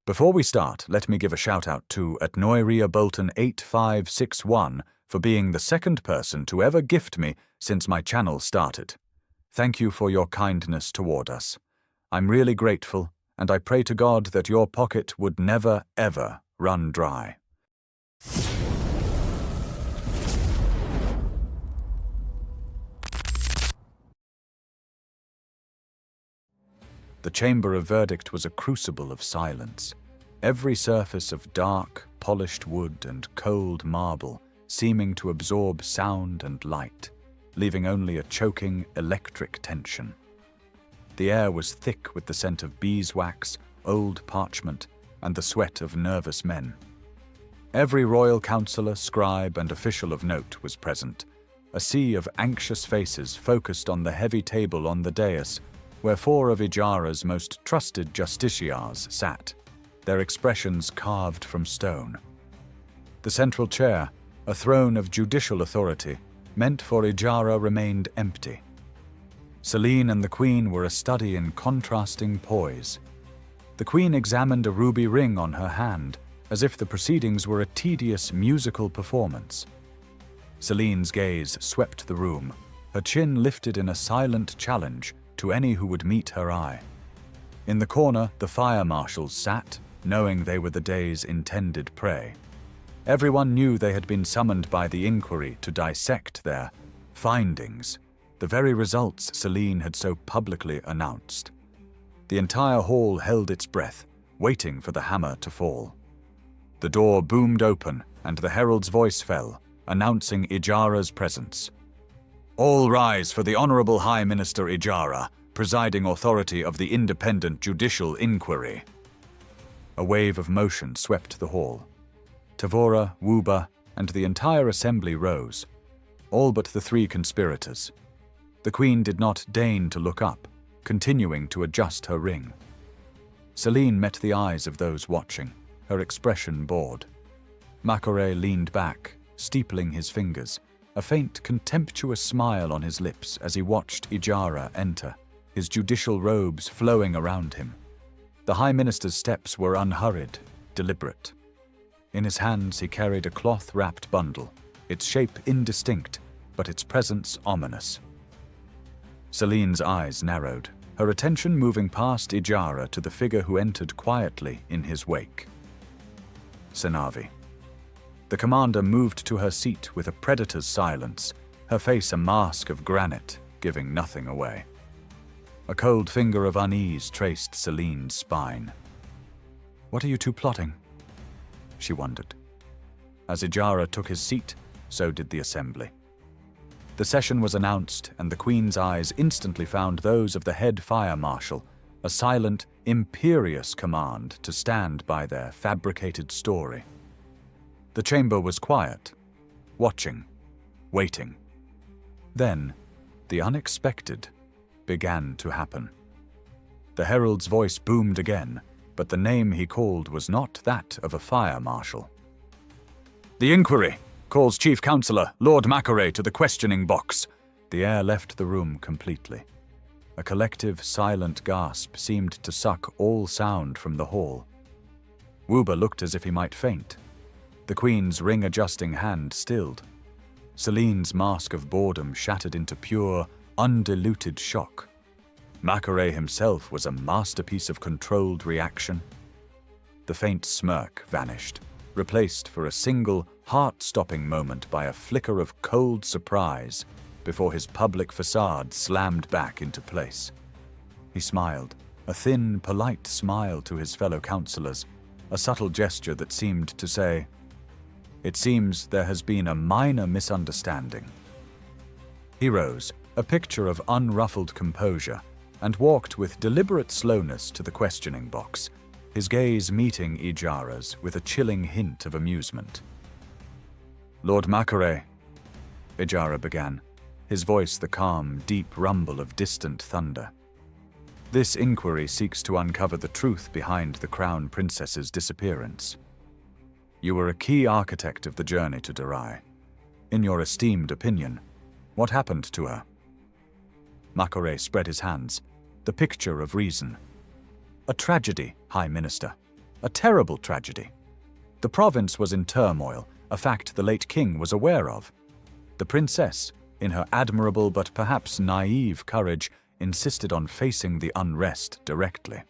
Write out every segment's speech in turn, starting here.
Before we start, let me give a shout-out to @Noiria-Bolton8561 for being the second person to ever gift me since my channel started. Thank you for your kindness toward us. I'm really grateful, and I pray to God that your pocket would never, ever run dry. The chamber of verdict was a crucible of silence, every surface of dark, polished wood and cold marble seeming to absorb sound and light, leaving only a choking, electric tension. The air was thick with the scent of beeswax, old parchment, and the sweat of nervous men. Every royal councillor, scribe, and official of note was present, a sea of anxious faces focused on the heavy table on the dais, where 4 of Ijara's most trusted justiciars sat, their expressions carved from stone. The central chair, a throne of judicial authority, meant for Ijara remained empty. Selene and the Queen were a study in contrasting poise. The Queen examined a ruby ring on her hand, as if the proceedings were a tedious musical performance. Selene's gaze swept the room, her chin lifted in a silent challenge to any who would meet her eye. In the corner, the fire marshals sat, knowing they were the day's intended prey. Everyone knew they had been summoned by the inquiry to dissect their findings, the very results Selene had so publicly announced. The entire hall held its breath, waiting for the hammer to fall. The door boomed open, and the herald's voice fell, announcing Ijara's presence. All rise for the Honorable High Minister Ijara, presiding authority of the independent judicial inquiry. A wave of motion swept the hall. Tavora, Wuba, and the entire assembly rose, all but the 3 conspirators. The Queen did not deign to look up, continuing to adjust her ring. Selene met the eyes of those watching, her expression bored. Makore leaned back, steepling his fingers, a faint, contemptuous smile on his lips as he watched Ijara enter, his judicial robes flowing around him. The High Minister's steps were unhurried, deliberate. In his hands he carried a cloth-wrapped bundle, its shape indistinct, but its presence ominous. Selene's eyes narrowed, her attention moving past Ijara to the figure who entered quietly in his wake. Senavi. The commander moved to her seat with a predator's silence, her face a mask of granite, giving nothing away. A cold finger of unease traced Selene's spine. "What are you two plotting?" she wondered. As Ijara took his seat, so did the assembly. The session was announced, and the Queen's eyes instantly found those of the head fire marshal, a silent, imperious command to stand by their fabricated story. The chamber was quiet, watching, waiting. Then, the unexpected began to happen. The herald's voice boomed again, but the name he called was not that of a fire marshal. "The inquiry calls Chief Counselor Lord Makore to the questioning box." The air left the room completely. A collective, silent gasp seemed to suck all sound from the hall. Wuba looked as if he might faint. The Queen's ring-adjusting hand stilled. Selene's mask of boredom shattered into pure, undiluted shock. Makore himself was a masterpiece of controlled reaction. The faint smirk vanished, replaced for a single, heart-stopping moment by a flicker of cold surprise before his public facade slammed back into place. He smiled, a thin, polite smile to his fellow councillors, a subtle gesture that seemed to say, "It seems there has been a minor misunderstanding." He rose, a picture of unruffled composure, and walked with deliberate slowness to the questioning box, his gaze meeting Ijara's with a chilling hint of amusement. "Lord Makore," Ijara began, his voice the calm, deep rumble of distant thunder. "This inquiry seeks to uncover the truth behind the Crown Princess's disappearance. You were a key architect of the journey to Durai. In your esteemed opinion, what happened to her?" Makore spread his hands, the picture of reason. "A tragedy, High Minister. A terrible tragedy. The province was in turmoil, a fact the late king was aware of. The princess, in her admirable but perhaps naive courage, insisted on facing the unrest directly.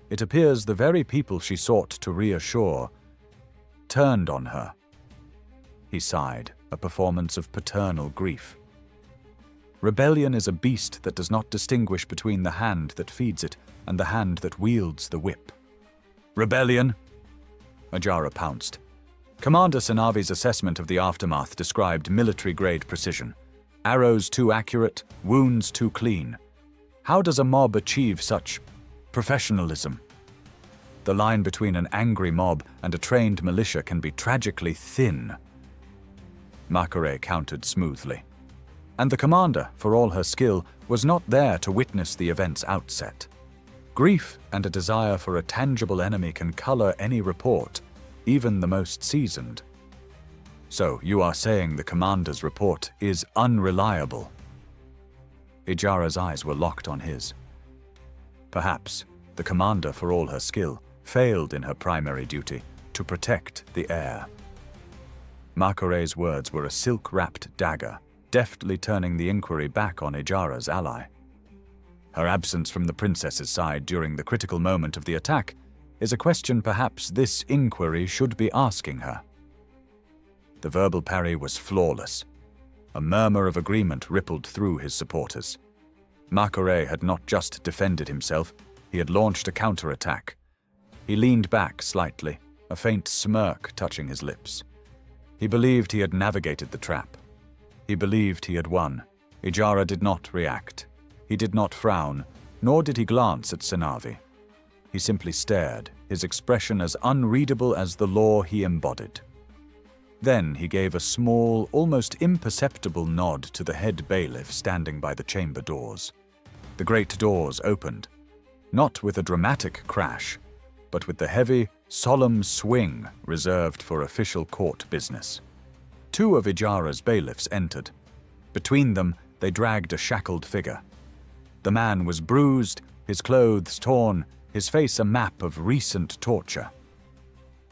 It appears the very people she sought to reassure turned on her. He sighed, a performance of paternal grief. Rebellion is a beast that does not distinguish between the hand that feeds it and the hand that wields the whip. Rebellion? Ajara pounced. Commander Senavi's assessment of the aftermath described military-grade precision. Arrows too accurate, wounds too clean. How does a mob achieve such professionalism? The line between an angry mob and a trained militia can be tragically thin. Makore countered smoothly. And the commander, for all her skill, was not there to witness the event's outset. Grief and a desire for a tangible enemy can color any report, even the most seasoned. So, you are saying the commander's report is unreliable? Ijara's eyes were locked on his. Perhaps the commander, for all her skill, failed in her primary duty, to protect the heir. Makore's words were a silk-wrapped dagger, deftly turning the inquiry back on Ijara's ally. Her absence from the princess's side during the critical moment of the attack is a question perhaps this inquiry should be asking her. The verbal parry was flawless. A murmur of agreement rippled through his supporters. Makore had not just defended himself, he had launched a counterattack. He leaned back slightly, a faint smirk touching his lips. He believed he had navigated the trap. He believed he had won. Ijara did not react. He did not frown, nor did he glance at Senavi. He simply stared, his expression as unreadable as the law he embodied. Then he gave a small, almost imperceptible nod to the head bailiff standing by the chamber doors. The great doors opened, not with a dramatic crash, but with the heavy, solemn swing reserved for official court business. Two of Ijara's bailiffs entered. Between them, they dragged a shackled figure. The man was bruised, his clothes torn, his face a map of recent torture.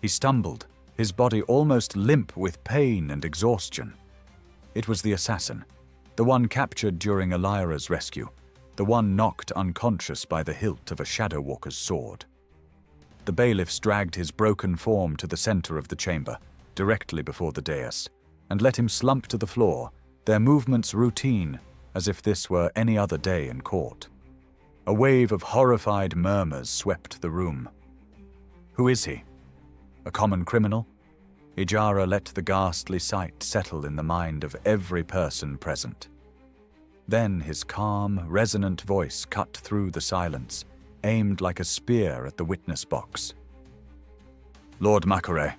He stumbled, his body almost limp with pain and exhaustion. It was the assassin, the one captured during Elira's rescue, the one knocked unconscious by the hilt of a Shadow Walker's sword. The bailiffs dragged his broken form to the center of the chamber, directly before the dais, and let him slump to the floor, their movements routine, as if this were any other day in court. A wave of horrified murmurs swept the room. Who is he? A common criminal? Ijara let the ghastly sight settle in the mind of every person present. Then his calm, resonant voice cut through the silence, aimed like a spear at the witness box. Lord Makore,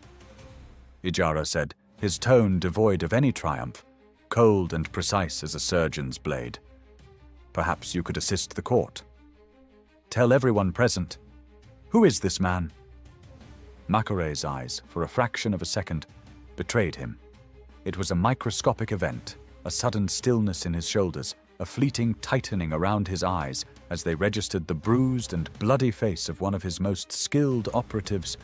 Ijara said, his tone devoid of any triumph, cold and precise as a surgeon's blade. Perhaps you could assist the court. Tell everyone present, who is this man? Makore's eyes, for a fraction of a second, betrayed him. It was a microscopic event, a sudden stillness in his shoulders, a fleeting tightening around his eyes as they registered the bruised and bloody face of one of his most skilled operatives,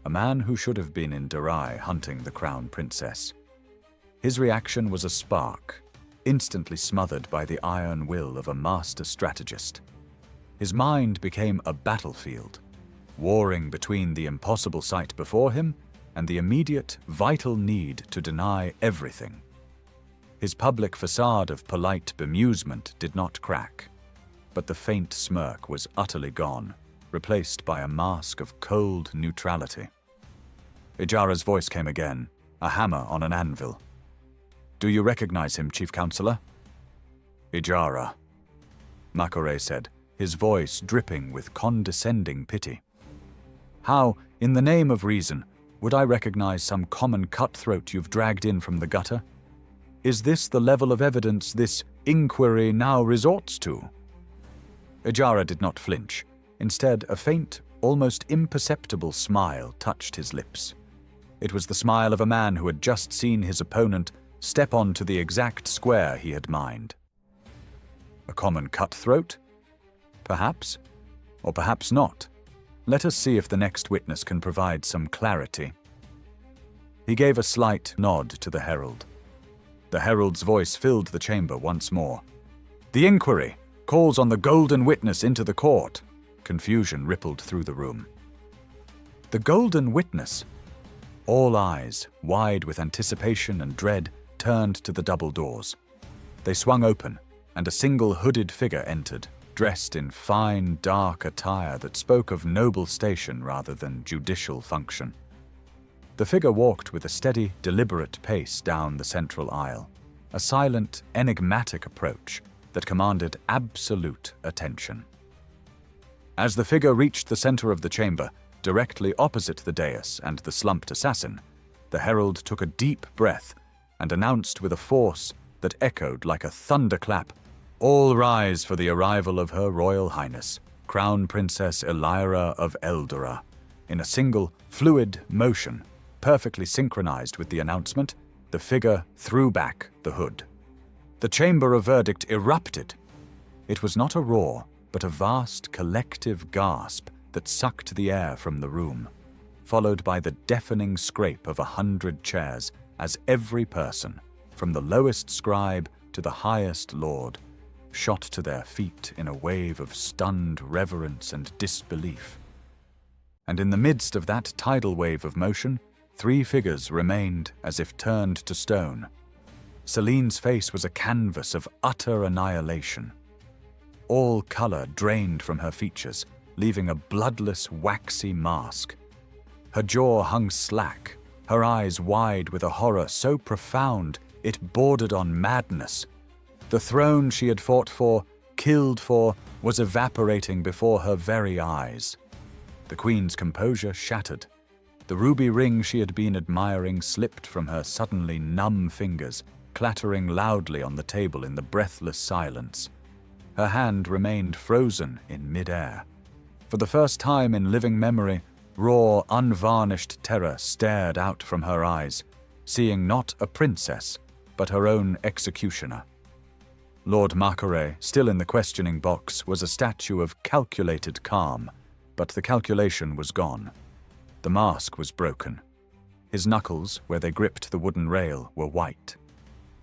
a man who should have been in Darai hunting the crown princess. His reaction was a spark, instantly smothered by the iron will of a master strategist. His mind became a battlefield, warring between the impossible sight before him and the immediate, vital need to deny everything. His public facade of polite bemusement did not crack, but the faint smirk was utterly gone, replaced by a mask of cold neutrality. Ijara's voice came again, a hammer on an anvil. Do you recognize him, Chief Counselor? Ijara, Makore said, his voice dripping with condescending pity. How, in the name of reason, would I recognize some common cutthroat you've dragged in from the gutter? Is this the level of evidence this inquiry now resorts to? Ijara did not flinch. Instead, a faint, almost imperceptible smile touched his lips. It was the smile of a man who had just seen his opponent step onto the exact square he had mined. A common cutthroat? Perhaps, or perhaps not. Let us see if the next witness can provide some clarity." He gave a slight nod to the herald. The herald's voice filled the chamber once more. "The inquiry calls on the golden witness into the court." Confusion rippled through the room. The golden witness? All eyes, wide with anticipation and dread, turned to the double doors. They swung open, and a single hooded figure entered, dressed in fine, dark attire that spoke of noble station rather than judicial function. The figure walked with a steady, deliberate pace down the central aisle, a silent, enigmatic approach that commanded absolute attention. As the figure reached the center of the chamber, directly opposite the dais and the slumped assassin, the herald took a deep breath and announced with a force that echoed like a thunderclap, "All rise for the arrival of Her Royal Highness, Crown Princess Elira of Eldora." In a single, fluid motion, perfectly synchronized with the announcement, the figure threw back the hood. The chamber of verdict erupted. It was not a roar, but a vast collective gasp that sucked the air from the room, followed by the deafening scrape of 100 chairs as every person, from the lowest scribe to the highest lord, shot to their feet in a wave of stunned reverence and disbelief. And in the midst of that tidal wave of motion, 3 figures remained as if turned to stone. Celine's face was a canvas of utter annihilation. All color drained from her features, leaving a bloodless, waxy mask. Her jaw hung slack, her eyes wide with a horror so profound it bordered on madness. The throne she had fought for, killed for, was evaporating before her very eyes. The queen's composure shattered. The ruby ring she had been admiring slipped from her suddenly numb fingers, clattering loudly on the table in the breathless silence. Her hand remained frozen in mid-air. For the first time in living memory, raw, unvarnished terror stared out from her eyes, seeing not a princess, but her own executioner. Lord Makore, still in the questioning box, was a statue of calculated calm, but the calculation was gone. The mask was broken. His knuckles, where they gripped the wooden rail, were white.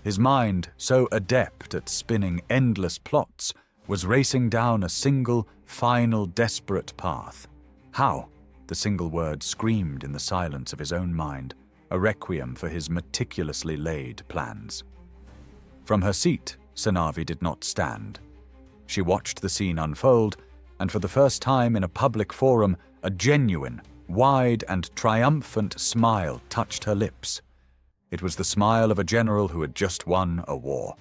His mind, so adept at spinning endless plots, was racing down a single, final, desperate path. How? The single word screamed in the silence of his own mind, a requiem for his meticulously laid plans. From her seat, Senavi did not stand. She watched the scene unfold, and for the first time in a public forum, a genuine, wide and triumphant smile touched her lips. It was the smile of a general who had just won a war.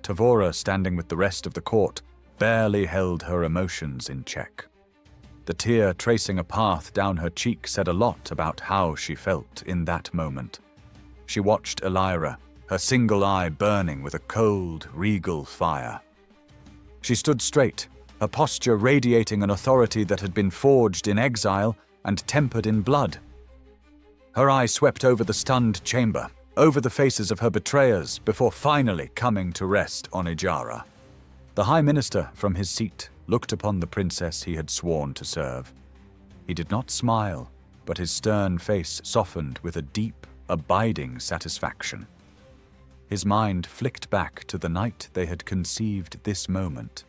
Tavora, standing with the rest of the court, barely held her emotions in check. The tear tracing a path down her cheek said a lot about how she felt in that moment. She watched Elira, her single eye burning with a cold, regal fire. She stood straight, her posture radiating an authority that had been forged in exile and tempered in blood. Her eye swept over the stunned chamber, over the faces of her betrayers, before finally coming to rest on Ijara. The High Minister, from his seat, looked upon the princess he had sworn to serve. He did not smile, but his stern face softened with a deep, abiding satisfaction. His mind flicked back to the night they had conceived this moment.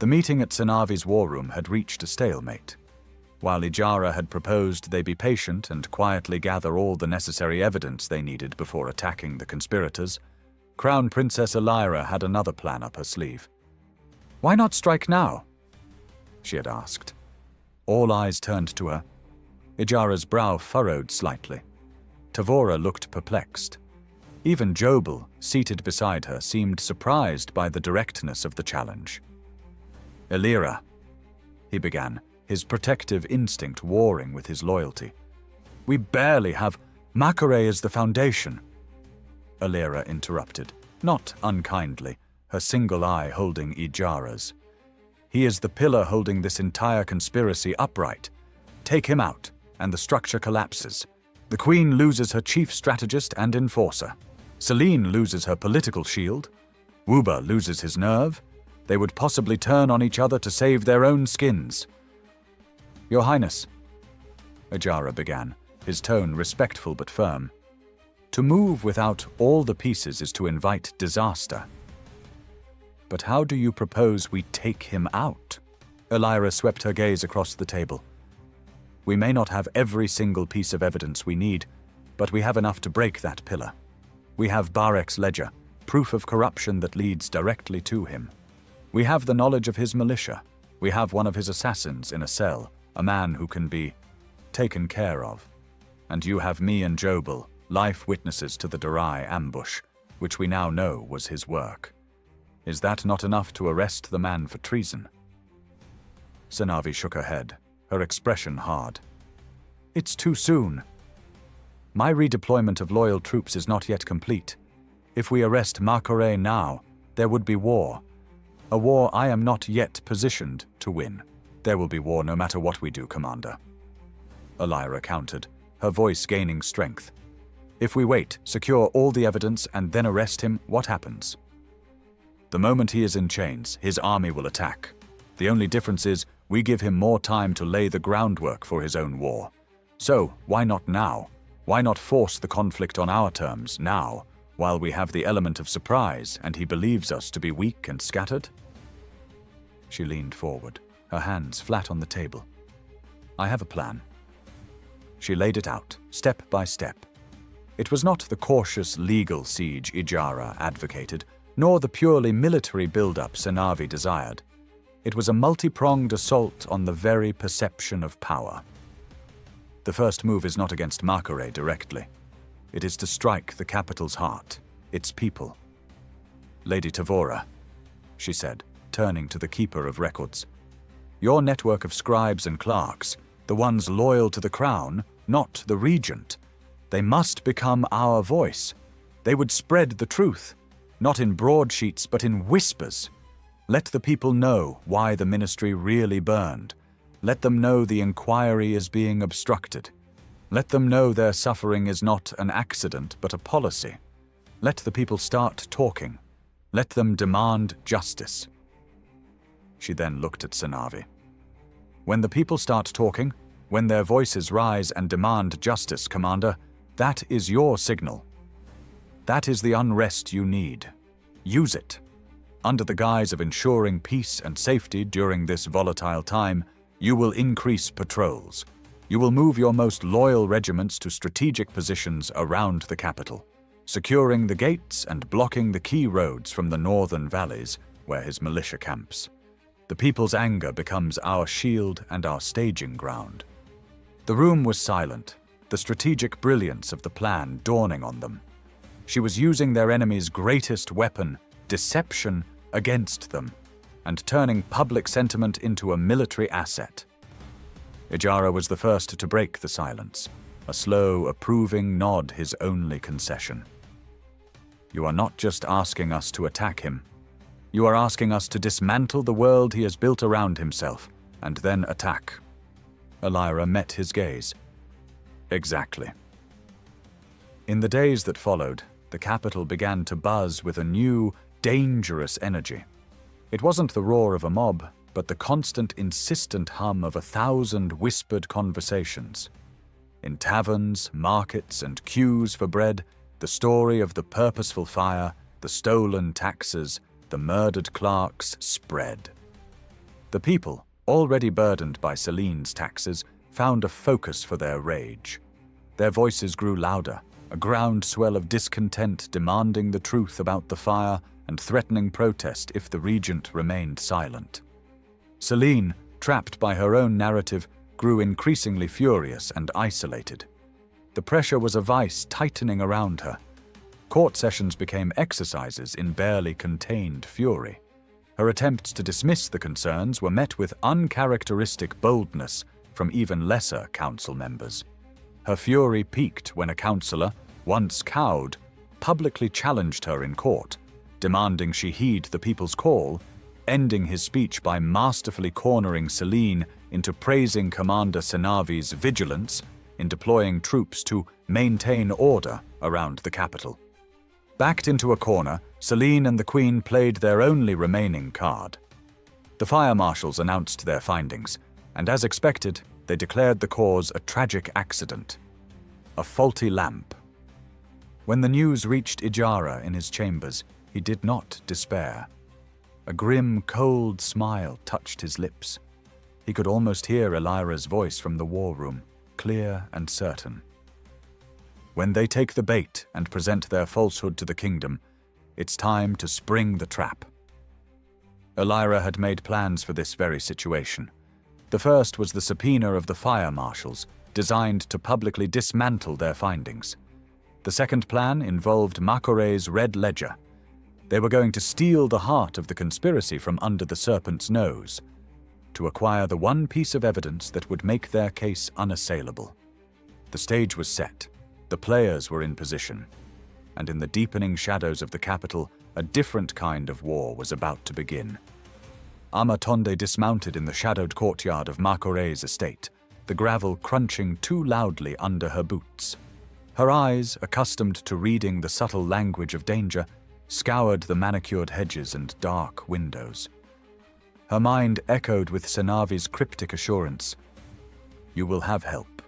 The meeting at Senavi's war room had reached a stalemate. While Ijara had proposed they be patient and quietly gather all the necessary evidence they needed before attacking the conspirators, Crown Princess Elira had another plan up her sleeve. "Why not strike now?" she had asked. All eyes turned to her. Ijara's brow furrowed slightly. Tavora looked perplexed. Even Jobel, seated beside her, seemed surprised by the directness of the challenge. "Elira," he began, his protective instinct warring with his loyalty. "We barely have Makore as the foundation." Elira interrupted, not unkindly, her single eye holding Ijara's. "He is the pillar holding this entire conspiracy upright. Take him out, and the structure collapses. The Queen loses her chief strategist and enforcer. Celine loses her political shield. Wuba loses his nerve. They would possibly turn on each other to save their own skins." Your Highness, Ijara began, his tone respectful but firm. To move without all the pieces is to invite disaster. But how do you propose we take him out? Elira swept her gaze across the table. We may not have every single piece of evidence we need, but we have enough to break that pillar. We have Barek's ledger, proof of corruption that leads directly to him. We have the knowledge of his militia. We have one of his assassins in a cell, a man who can be taken care of. And you have me and Jobel, life witnesses to the Durai ambush, which we now know was his work. Is that not enough to arrest the man for treason? Senavi shook her head, her expression hard. It's too soon. My redeployment of loyal troops is not yet complete. If we arrest Makore now, there would be war. A war I am not yet positioned to win. There will be war no matter what we do, Commander. Elira countered, her voice gaining strength. If we wait, secure all the evidence, and then arrest him, what happens? The moment he is in chains, his army will attack. The only difference is we give him more time to lay the groundwork for his own war. So, why not now? Why not force the conflict on our terms now, while we have the element of surprise and he believes us to be weak and scattered? She leaned forward, her hands flat on the table. I have a plan. She laid it out, step by step. It was not the cautious legal siege Ijara advocated, nor the purely military build-up Senavi desired. It was a multi-pronged assault on the very perception of power. The first move is not against Makore directly. It is to strike the capital's heart, its people. Lady Tavora, she said, turning to the keeper of records. Your network of scribes and clerks, the ones loyal to the crown, not the regent, they must become our voice. They would spread the truth, not in broadsheets but in whispers. Let the people know why the ministry really burned. Let them know the inquiry is being obstructed. Let them know their suffering is not an accident but a policy. Let the people start talking. Let them demand justice. She then looked at Senavi. When the people start talking, when their voices rise and demand justice, Commander, that is your signal. That is the unrest you need. Use it. Under the guise of ensuring peace and safety during this volatile time, you will increase patrols. You will move your most loyal regiments to strategic positions around the capital, securing the gates and blocking the key roads from the northern valleys where his militia camps. The people's anger becomes our shield and our staging ground. The room was silent, the strategic brilliance of the plan dawning on them. She was using their enemy's greatest weapon, deception, against them, and turning public sentiment into a military asset. Ijara was the first to break the silence, a slow, approving nod his only concession. You are not just asking us to attack him. You are asking us to dismantle the world he has built around himself, and then attack. Elira met his gaze. Exactly. In the days that followed, the capital began to buzz with a new, dangerous energy. It wasn't the roar of a mob, but the constant, insistent hum of 1,000 whispered conversations. In taverns, markets, and queues for bread, the story of the purposeful fire, the stolen taxes, the murdered clerks spread. The people, already burdened by Celine's taxes, found a focus for their rage. Their voices grew louder, a groundswell of discontent demanding the truth about the fire and threatening protest if the regent remained silent. Celine, trapped by her own narrative, grew increasingly furious and isolated. The pressure was a vice tightening around her. Court sessions became exercises in barely contained fury. Her attempts to dismiss the concerns were met with uncharacteristic boldness from even lesser council members. Her fury peaked when a councillor, once cowed, publicly challenged her in court, demanding she heed the people's call, ending his speech by masterfully cornering Celine into praising Commander Senavi's vigilance in deploying troops to maintain order around the capital. Backed into a corner, Celine and the Queen played their only remaining card. The fire marshals announced their findings, and as expected, They declared the cause a tragic accident, a faulty lamp. When the news reached Ijara in his chambers, he did not despair. A grim, cold smile touched his lips. He could almost hear Elira's voice from the war room, clear and certain. When they take the bait and present their falsehood to the kingdom, it's time to spring the trap. Elira had made plans for this very situation. The first was the subpoena of the fire marshals, designed to publicly dismantle their findings. The second plan involved Makore's Red Ledger. They were going to steal the heart of the conspiracy from under the serpent's nose, to acquire the one piece of evidence that would make their case unassailable. The stage was set, the players were in position, and in the deepening shadows of the capital, a different kind of war was about to begin. Amatonde dismounted in the shadowed courtyard of Makore's estate, the gravel crunching too loudly under her boots. Her eyes, accustomed to reading the subtle language of danger, scoured the manicured hedges and dark windows. Her mind echoed with Senavi's cryptic assurance, "You will have help."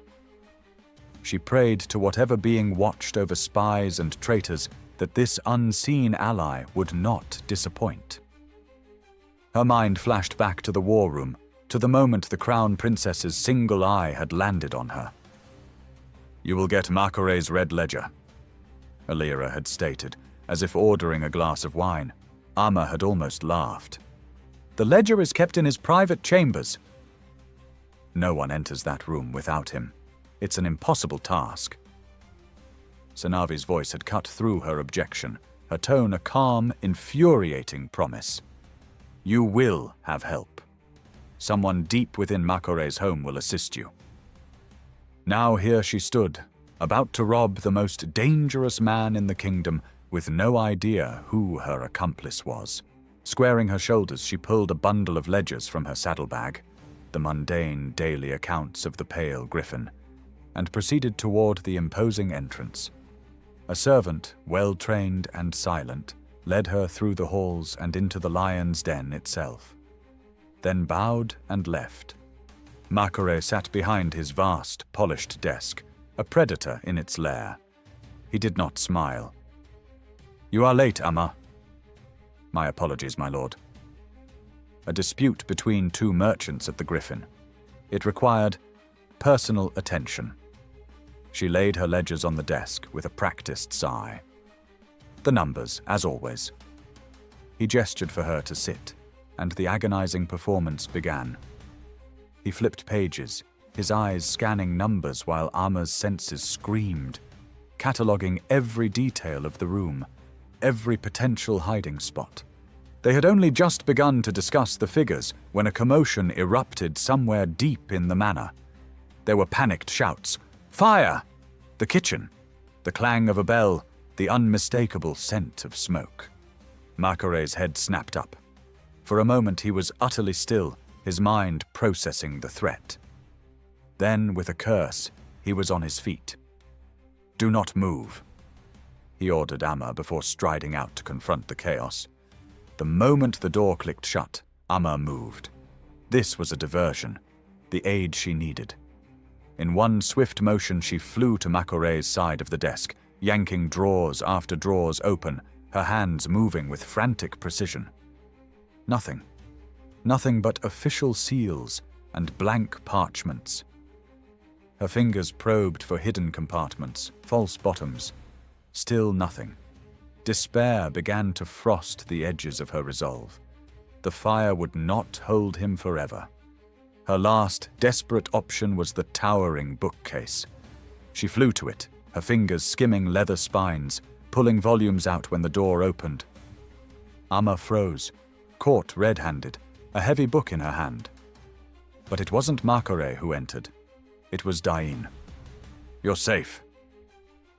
She prayed to whatever being watched over spies and traitors that this unseen ally would not disappoint. Her mind flashed back to the war room, to the moment the Crown Princess's single eye had landed on her. "You will get Makore's Red Ledger," Elira had stated, as if ordering a glass of wine. Amma had almost laughed. "The ledger is kept in his private chambers." "No one enters that room without him. It's an impossible task." Senavi's voice had cut through her objection, her tone a calm, infuriating promise. "You will have help. Someone deep within Makore's home will assist you." Now here she stood, about to rob the most dangerous man in the kingdom, with no idea who her accomplice was. Squaring her shoulders, she pulled a bundle of ledgers from her saddlebag, the mundane daily accounts of the Pale Griffin, and proceeded toward the imposing entrance. A servant, well-trained and silent, led her through the halls and into the lion's den itself, then bowed and left. Makore sat behind his vast, polished desk, a predator in its lair. He did not smile. "You are late, Amma." "My apologies, my lord." A dispute between two merchants at the Griffin. It required personal attention. She laid her ledgers on the desk with a practiced sigh. The numbers, as always. He gestured for her to sit, and the agonizing performance began. He flipped pages, his eyes scanning numbers while Amma's senses screamed, cataloging every detail of the room, every potential hiding spot. They had only just begun to discuss the figures when a commotion erupted somewhere deep in the manor. There were panicked shouts. "Fire!" The kitchen. The clang of a bell. The unmistakable scent of smoke. Makore's head snapped up. For a moment he was utterly still, his mind processing the threat. Then, with a curse, he was on his feet. "Do not move," he ordered Amma before striding out to confront the chaos. The moment the door clicked shut, Amma moved. This was a diversion, the aid she needed. In one swift motion she flew to Makore's side of the desk, yanking drawers after drawers open, her hands moving with frantic precision. Nothing. Nothing but official seals and blank parchments. Her fingers probed for hidden compartments, false bottoms. Still nothing. Despair began to frost the edges of her resolve. The fire would not hold him forever. Her last, desperate option was the towering bookcase. She flew to it, her fingers skimming leather spines, pulling volumes out when the door opened. Amma froze, caught red-handed, a heavy book in her hand. But it wasn't Makore who entered. It was Dain. "You're safe,"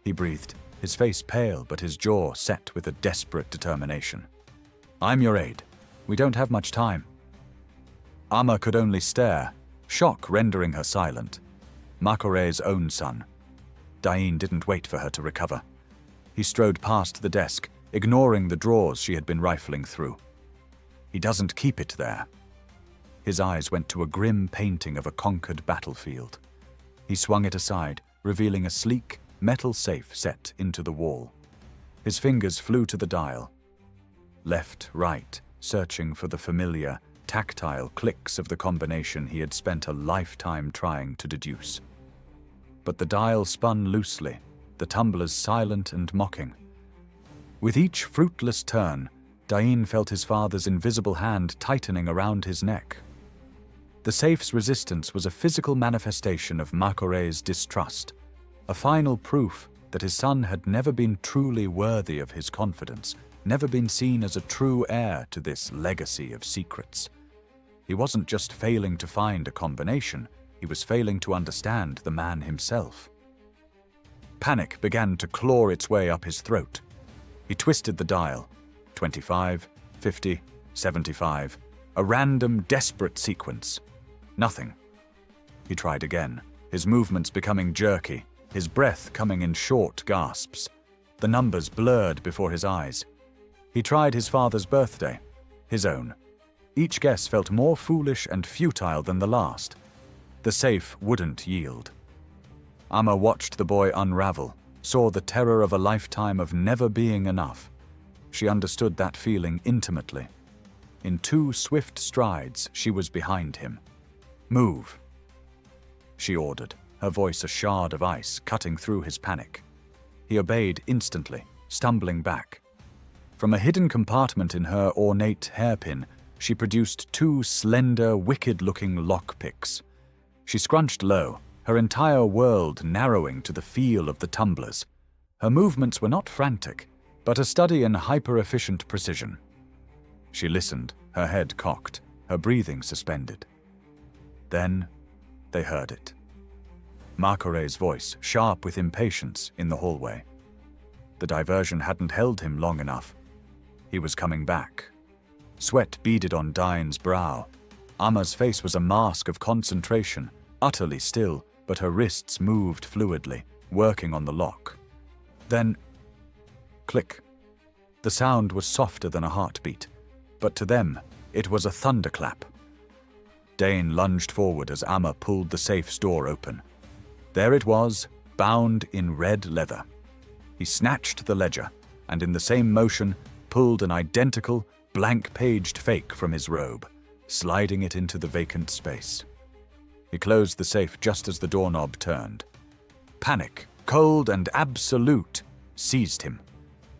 he breathed, his face pale but his jaw set with a desperate determination. "I'm your aide. We don't have much time." Amma could only stare, shock rendering her silent. Makore's own son. Dain didn't wait for her to recover. He strode past the desk, ignoring the drawers she had been rifling through. "He doesn't keep it there." His eyes went to a grim painting of a conquered battlefield. He swung it aside, revealing a sleek, metal safe set into the wall. His fingers flew to the dial. Left, right, searching for the familiar, tactile clicks of the combination he had spent a lifetime trying to deduce. But the dial spun loosely, the tumblers silent and mocking. With each fruitless turn, Dain felt his father's invisible hand tightening around his neck. The safe's resistance was a physical manifestation of Makore's distrust, a final proof that his son had never been truly worthy of his confidence, never been seen as a true heir to this legacy of secrets. He wasn't just failing to find a combination, he was failing to understand the man himself. Panic began to claw its way up his throat. He twisted the dial. 25, 50, 75, a random, desperate sequence. Nothing. He tried again, his movements becoming jerky, his breath coming in short gasps. The numbers blurred before his eyes. He tried his father's birthday, his own. Each guess felt more foolish and futile than the last. The safe wouldn't yield. Amma watched the boy unravel, saw the terror of a lifetime of never being enough. She understood that feeling intimately. In 2 swift strides, she was behind him. "Move," she ordered, her voice a shard of ice cutting through his panic. He obeyed instantly, stumbling back. From a hidden compartment in her ornate hairpin, she produced 2 slender, wicked-looking lockpicks. She scrunched low, her entire world narrowing to the feel of the tumblers. Her movements were not frantic, but a study in hyper-efficient precision. She listened, her head cocked, her breathing suspended. Then they heard it. Makore's voice, sharp with impatience, in the hallway. The diversion hadn't held him long enough. He was coming back. Sweat beaded on Dain's brow. Amma's face was a mask of concentration, utterly still, but her wrists moved fluidly, working on the lock. Then, click. The sound was softer than a heartbeat, but to them, it was a thunderclap. Dain lunged forward as Amma pulled the safe's door open. There it was, bound in red leather. He snatched the ledger, and in the same motion, pulled an identical, blank-paged fake from his robe, sliding it into the vacant space. He closed the safe just as the doorknob turned. Panic, cold and absolute, seized him.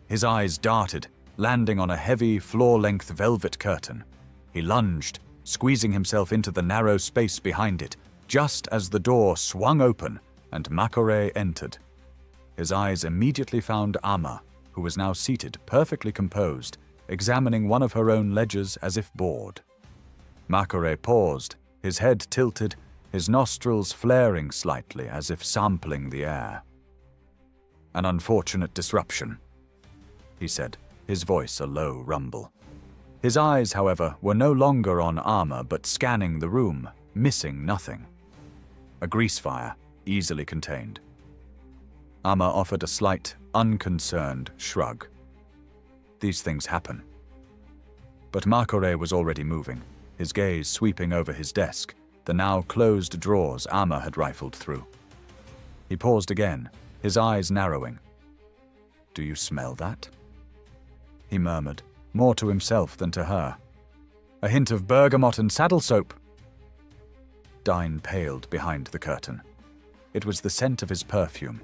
His eyes darted, landing on a heavy, floor-length velvet curtain. He lunged, squeezing himself into the narrow space behind it, just as the door swung open and Makore entered. His eyes immediately found Amma, who was now seated, perfectly composed, examining one of her own ledgers as if bored. Makore paused, his head tilted, his nostrils flaring slightly as if sampling the air. "An unfortunate disruption," he said, his voice a low rumble. His eyes, however, were no longer on Amma but scanning the room, missing nothing. A grease fire, easily contained. Amma offered a slight, unconcerned shrug. These things happen. But Makore was already moving, his gaze sweeping over his desk, the now closed drawers Amma had rifled through. He paused again, his eyes narrowing. "Do you smell that?" he murmured, more to himself than to her. "A hint of bergamot and saddle soap." Dain paled behind the curtain. It was the scent of his perfume.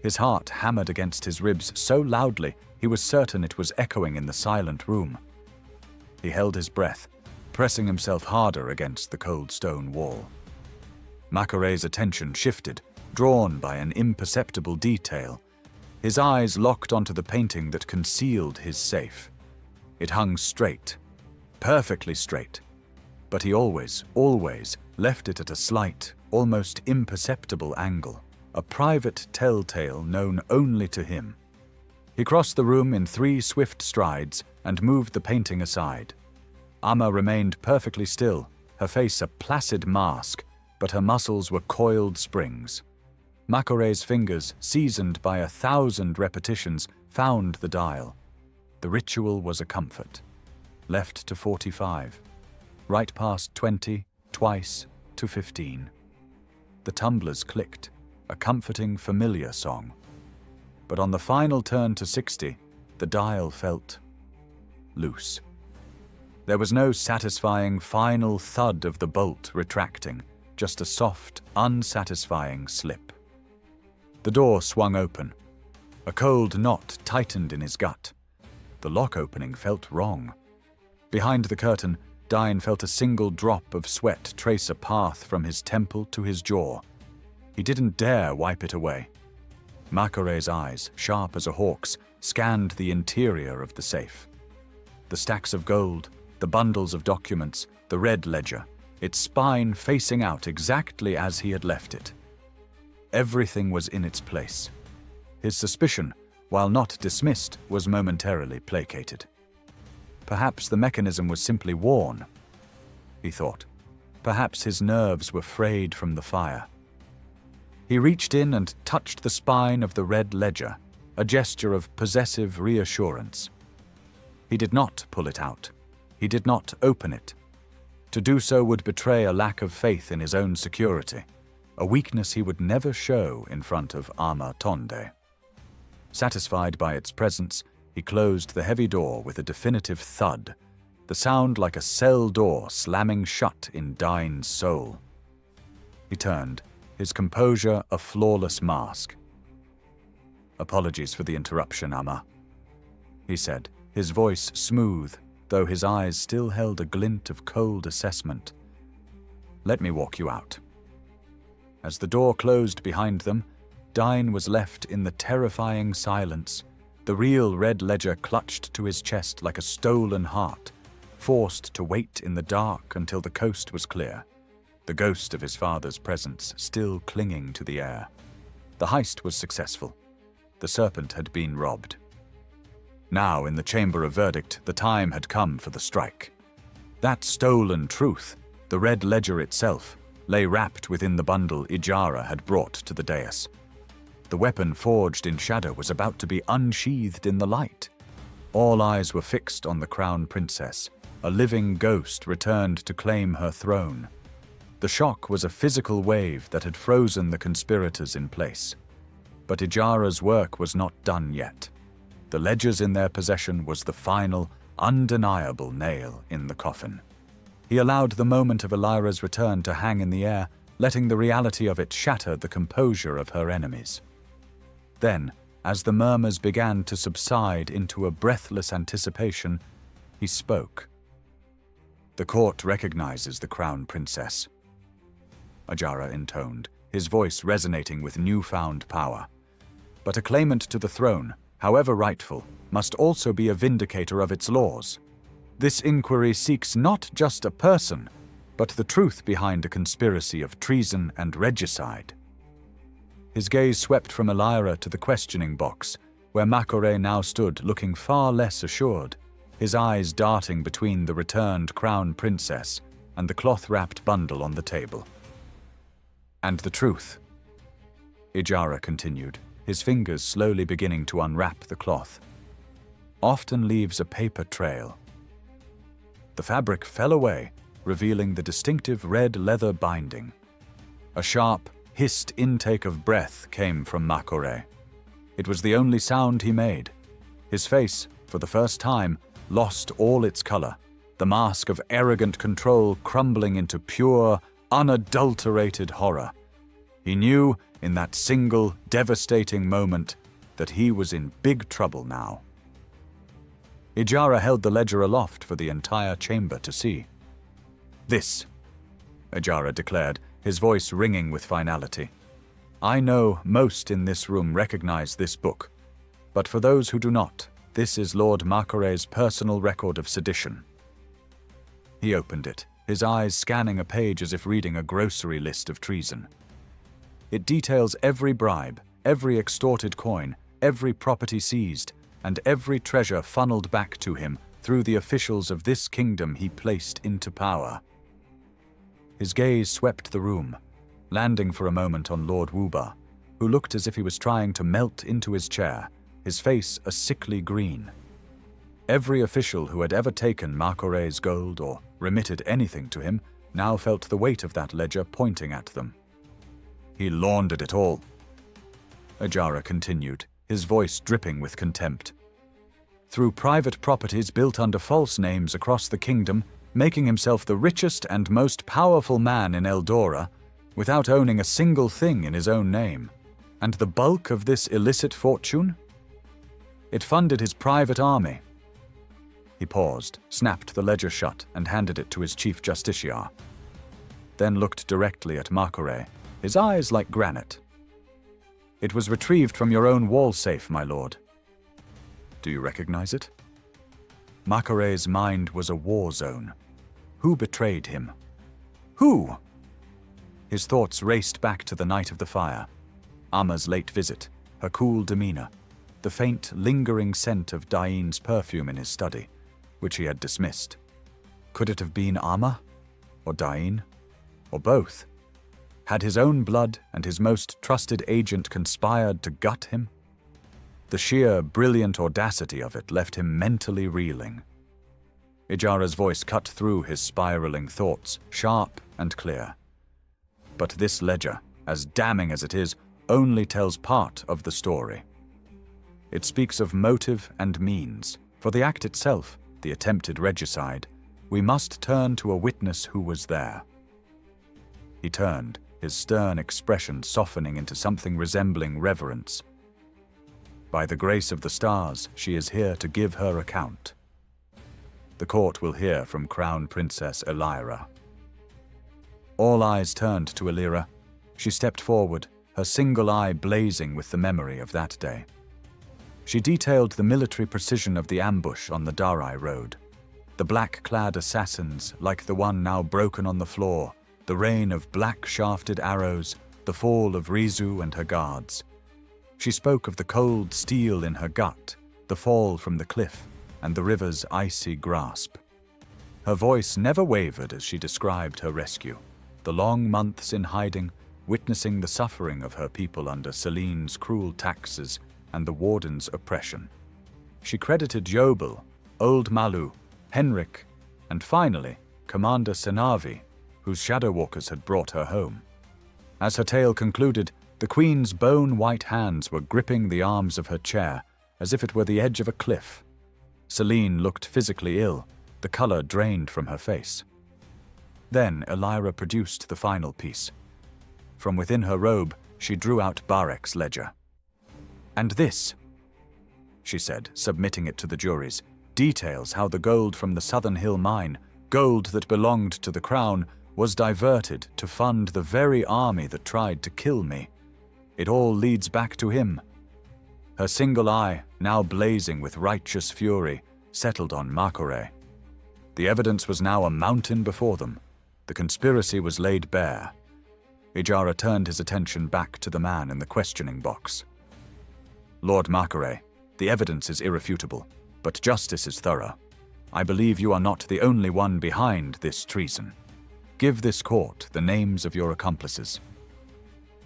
His heart hammered against his ribs so loudly he was certain it was echoing in the silent room. He held his breath, pressing himself harder against the cold stone wall. Makore's attention shifted, drawn by an imperceptible detail. His eyes locked onto the painting that concealed his safe. It hung straight, perfectly straight, but he always left it at a slight, almost imperceptible angle, a private telltale known only to him. He crossed the room in 3 swift strides and moved the painting aside. Amma remained perfectly still, her face a placid mask, but her muscles were coiled springs. Makore's fingers, seasoned by 1,000 repetitions, found the dial. The ritual was a comfort. Left to 45. right past 20, twice to 15. The tumblers clicked, a comforting, familiar song. But on the final turn to 60, the dial felt loose. There was no satisfying final thud of the bolt retracting, just a soft, unsatisfying slip. The door swung open. A cold knot tightened in his gut. The lock opening felt wrong. Behind the curtain, Dine felt a single drop of sweat trace a path from his temple to his jaw. He didn't dare wipe it away. Makore's eyes, sharp as a hawk's, scanned the interior of the safe. The stacks of gold, the bundles of documents, the red ledger, its spine facing out exactly as he had left it. Everything was in its place. His suspicion, while not dismissed, was momentarily placated. Perhaps the mechanism was simply worn, he thought. Perhaps his nerves were frayed from the fire. He reached in and touched the spine of the red ledger, a gesture of possessive reassurance. He did not pull it out. He did not open it. To do so would betray a lack of faith in his own security, a weakness he would never show in front of Ama Tonde. Satisfied by its presence, he closed the heavy door with a definitive thud, the sound like a cell door slamming shut in Dine's soul. He turned, his composure a flawless mask. "Apologies for the interruption, Ama," he said, his voice smooth, though his eyes still held a glint of cold assessment. "Let me walk you out." As the door closed behind them, Dine was left in the terrifying silence, the real red ledger clutched to his chest like a stolen heart, forced to wait in the dark until the coast was clear, the ghost of his father's presence still clinging to the air. The heist was successful. The serpent had been robbed. Now, in the chamber of verdict, the time had come for the strike. That stolen truth, the red ledger itself, lay wrapped within the bundle Ijara had brought to the dais. The weapon forged in shadow was about to be unsheathed in the light. All eyes were fixed on the crown princess, a living ghost returned to claim her throne. The shock was a physical wave that had frozen the conspirators in place. But Ijara's work was not done yet. The ledgers in their possession was the final, undeniable nail in the coffin. He allowed the moment of Elira's return to hang in the air, letting the reality of it shatter the composure of her enemies. Then, as the murmurs began to subside into a breathless anticipation, he spoke. "The court recognizes the crown princess," Ijara intoned, his voice resonating with newfound power. "But a claimant to the throne, however rightful, must also be a vindicator of its laws. This inquiry seeks not just a person, but the truth behind a conspiracy of treason and regicide." His gaze swept from Elira to the questioning box, where Makore now stood looking far less assured, his eyes darting between the returned crown princess and the cloth-wrapped bundle on the table. "And the truth," Ijara continued, his fingers slowly beginning to unwrap the cloth, "often leaves a paper trail." The fabric fell away, revealing the distinctive red leather binding. A sharp, hissed intake of breath came from Makore. It was the only sound he made. His face, for the first time, lost all its color, the mask of arrogant control crumbling into pure, unadulterated horror. He knew, in that single, devastating moment, that he was in big trouble now. Ijara held the ledger aloft for the entire chamber to see. "This," Ijara declared, his voice ringing with finality. "I know most in this room recognize this book, but for those who do not, this is Lord Makore's personal record of sedition." He opened it, his eyes scanning a page as if reading a grocery list of treason. It details every bribe, every extorted coin, every property seized, and every treasure funneled back to him through the officials of this kingdom he placed into power. His gaze swept the room, landing for a moment on Lord Wuba, who looked as if he was trying to melt into his chair, his face a sickly green. Every official who had ever taken Makore's gold or remitted anything to him now felt the weight of that ledger pointing at them. He laundered it all. Ejara continued, his voice dripping with contempt. Through private properties built under false names across the kingdom, making himself the richest and most powerful man in Eldora, without owning a single thing in his own name. And the bulk of this illicit fortune? It funded his private army. He paused, snapped the ledger shut, and handed it to his chief justiciar. Then looked directly at Makore, his eyes like granite. It was retrieved from your own wall safe, my lord. Do you recognize it? Makore's mind was a war zone. Who betrayed him? Who? His thoughts raced back to the night of the fire. Amma's late visit, her cool demeanor, the faint, lingering scent of Dain's perfume in his study, which he had dismissed. Could it have been Amma? Or Dain? Or both? Had his own blood and his most trusted agent conspired to gut him? The sheer, brilliant audacity of it left him mentally reeling. Ejara's voice cut through his spiraling thoughts, sharp and clear. But this ledger, as damning as it is, only tells part of the story. It speaks of motive and means. For the act itself, the attempted regicide, we must turn to a witness who was there. He turned, his stern expression softening into something resembling reverence. By the grace of the stars, she is here to give her account. The court will hear from Crown Princess Elira. All eyes turned to Elira. She stepped forward, her single eye blazing with the memory of that day. She detailed the military precision of the ambush on the Darai road. The black-clad assassins, like the one now broken on the floor, the rain of black-shafted arrows, the fall of Rizu and her guards. She spoke of the cold steel in her gut, the fall from the cliff, and the river's icy grasp. Her voice never wavered as she described her rescue, the long months in hiding, witnessing the suffering of her people under Celine's cruel taxes and the warden's oppression. She credited Jobel, Old Malu, Henrik, and finally, Commander Senavi, whose shadow walkers had brought her home. As her tale concluded, the queen's bone-white hands were gripping the arms of her chair as if it were the edge of a cliff. Celine looked physically ill, the color drained from her face. Then Elira produced the final piece. From within her robe, she drew out Barek's ledger. "And this," she said, submitting it to the juries, "details how the gold from the Southern Hill mine, gold that belonged to the crown, was diverted to fund the very army that tried to kill me. It all leads back to him." Her single eye, now blazing with righteous fury, settled on Makore. The evidence was now a mountain before them. The conspiracy was laid bare. Ejara turned his attention back to the man in the questioning box. "Lord Makore, the evidence is irrefutable, but justice is thorough. I believe you are not the only one behind this treason. Give this court the names of your accomplices."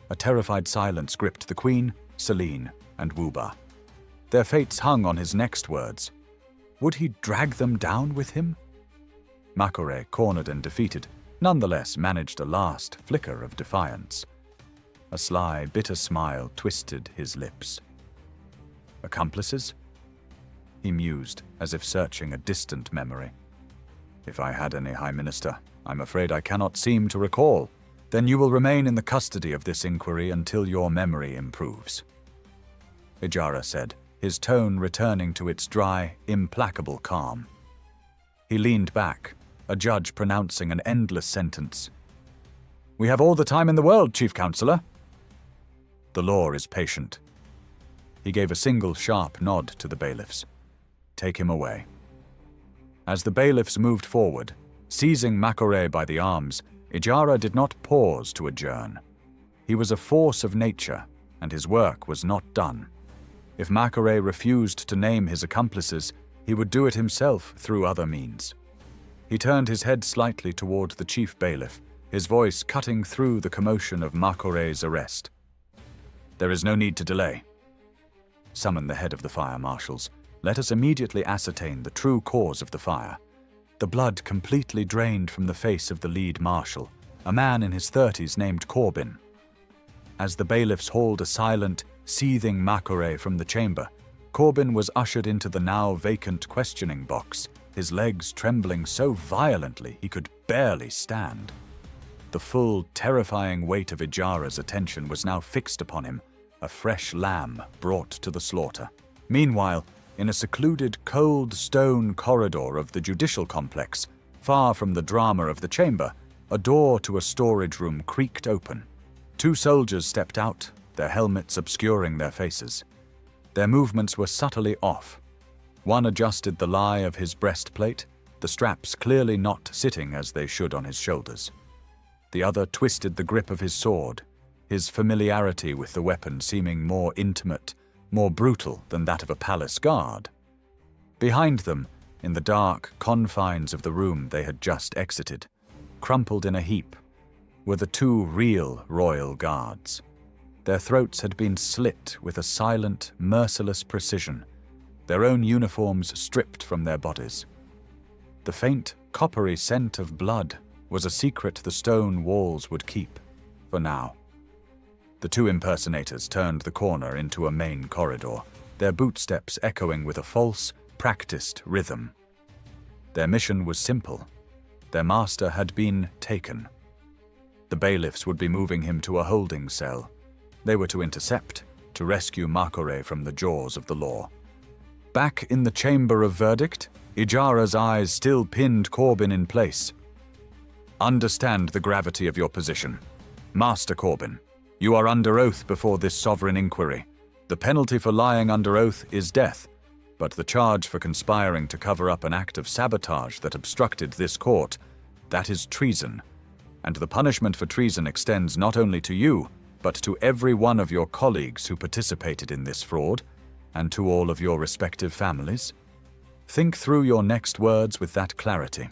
A terrified silence gripped the queen, Celine, and Wuba. Their fates hung on his next words. Would he drag them down with him? Makore, cornered and defeated, nonetheless managed a last flicker of defiance. A sly, bitter smile twisted his lips. Accomplices? He mused, as if searching a distant memory. If I had any, High Minister, I'm afraid I cannot seem to recall. Then you will remain in the custody of this inquiry until your memory improves. Ejara said, his tone returning to its dry, implacable calm. He leaned back, a judge pronouncing an endless sentence. "We have all the time in the world, Chief Counselor." "The law is patient." He gave a single sharp nod to the bailiffs. "Take him away." As the bailiffs moved forward, seizing Makore by the arms, Ejara did not pause to adjourn. He was a force of nature, and his work was not done. If Makore refused to name his accomplices, he would do it himself through other means. He turned his head slightly toward the chief bailiff, his voice cutting through the commotion of Makore's arrest. "There is no need to delay. Summon the head of the fire marshals. Let us immediately ascertain the true cause of the fire. The blood completely drained from the face of the lead marshal, a man in his 30s named Corbin. As the bailiffs hauled a silent, seething Makore from the chamber, Corbin was ushered into the now vacant questioning box, his legs trembling so violently he could barely stand. The full, terrifying weight of Ijara's attention was now fixed upon him, a fresh lamb brought to the slaughter. Meanwhile, in a secluded, cold stone corridor of the judicial complex, far from the drama of the chamber, a door to a storage room creaked open. 2 soldiers stepped out, their helmets obscuring their faces. Their movements were subtly off. One adjusted the lie of his breastplate, the straps clearly not sitting as they should on his shoulders. The other twisted the grip of his sword, his familiarity with the weapon seeming more intimate, more brutal than that of a palace guard. Behind them, in the dark confines of the room they had just exited, crumpled in a heap, were the 2 real royal guards. Their throats had been slit with a silent, merciless precision, their own uniforms stripped from their bodies. The faint, coppery scent of blood was a secret the stone walls would keep, for now. The 2 impersonators turned the corner into a main corridor, their bootsteps echoing with a false, practiced rhythm. Their mission was simple. Their master had been taken. The bailiffs would be moving him to a holding cell. They were to intercept, to rescue Makore from the jaws of the law. Back in the chamber of verdict, Ijara's eyes still pinned Corbin in place. Understand the gravity of your position. Master Corbin, you are under oath before this sovereign inquiry. The penalty for lying under oath is death, but the charge for conspiring to cover up an act of sabotage that obstructed this court, that is treason. And the punishment for treason extends not only to you, but to every one of your colleagues who participated in this fraud, and to all of your respective families. Think through your next words with that clarity.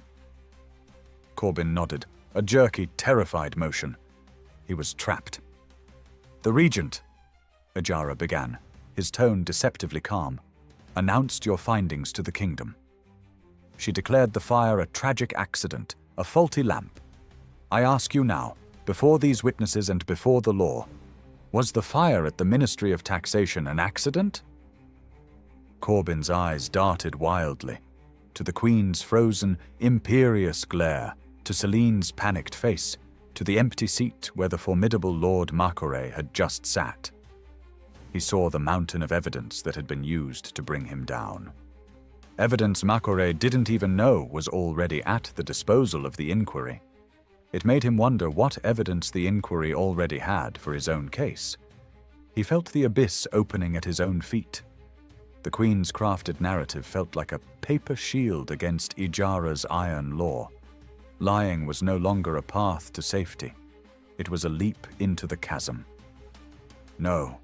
Corbin nodded, a jerky, terrified motion. He was trapped. The regent, Ijara began, his tone deceptively calm, announced your findings to the kingdom. She declared the fire a tragic accident, a faulty lamp. I ask you now, before these witnesses and before the law, was the fire at the Ministry of Taxation an accident? Corbin's eyes darted wildly, to the Queen's frozen, imperious glare, to Celine's panicked face, to the empty seat where the formidable Lord Makore had just sat. He saw the mountain of evidence that had been used to bring him down. Evidence Makore didn't even know was already at the disposal of the inquiry. It made him wonder what evidence the inquiry already had for his own case. He felt the abyss opening at his own feet. The Queen's crafted narrative felt like a paper shield against Ijara's iron law. Lying was no longer a path to safety. It was a leap into the chasm. No,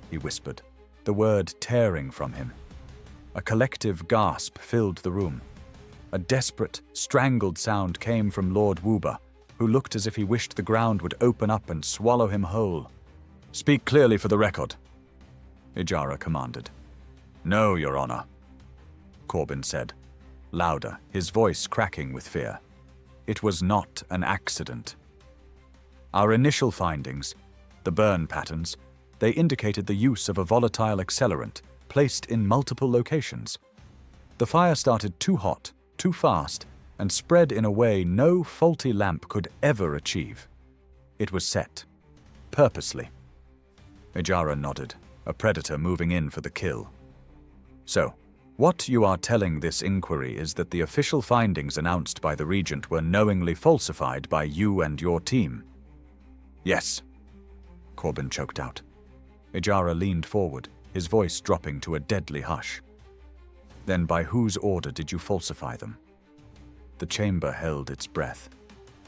he whispered, the word tearing from him. A collective gasp filled the room. A desperate, strangled sound came from Lord Wuba, who looked as if he wished the ground would open up and swallow him whole. Speak clearly for the record, Ijara commanded. No, Your Honor, Corbin said, louder, his voice cracking with fear. It was not an accident. Our initial findings, the burn patterns, they indicated the use of a volatile accelerant placed in multiple locations. The fire started too hot, too fast, and spread in a way no faulty lamp could ever achieve. It was set, purposely. Ijara nodded, a predator moving in for the kill. So, what you are telling this inquiry is that the official findings announced by the Regent were knowingly falsified by you and your team. Yes, Corbin choked out. Ijara leaned forward, his voice dropping to a deadly hush. Then by whose order did you falsify them? The chamber held its breath.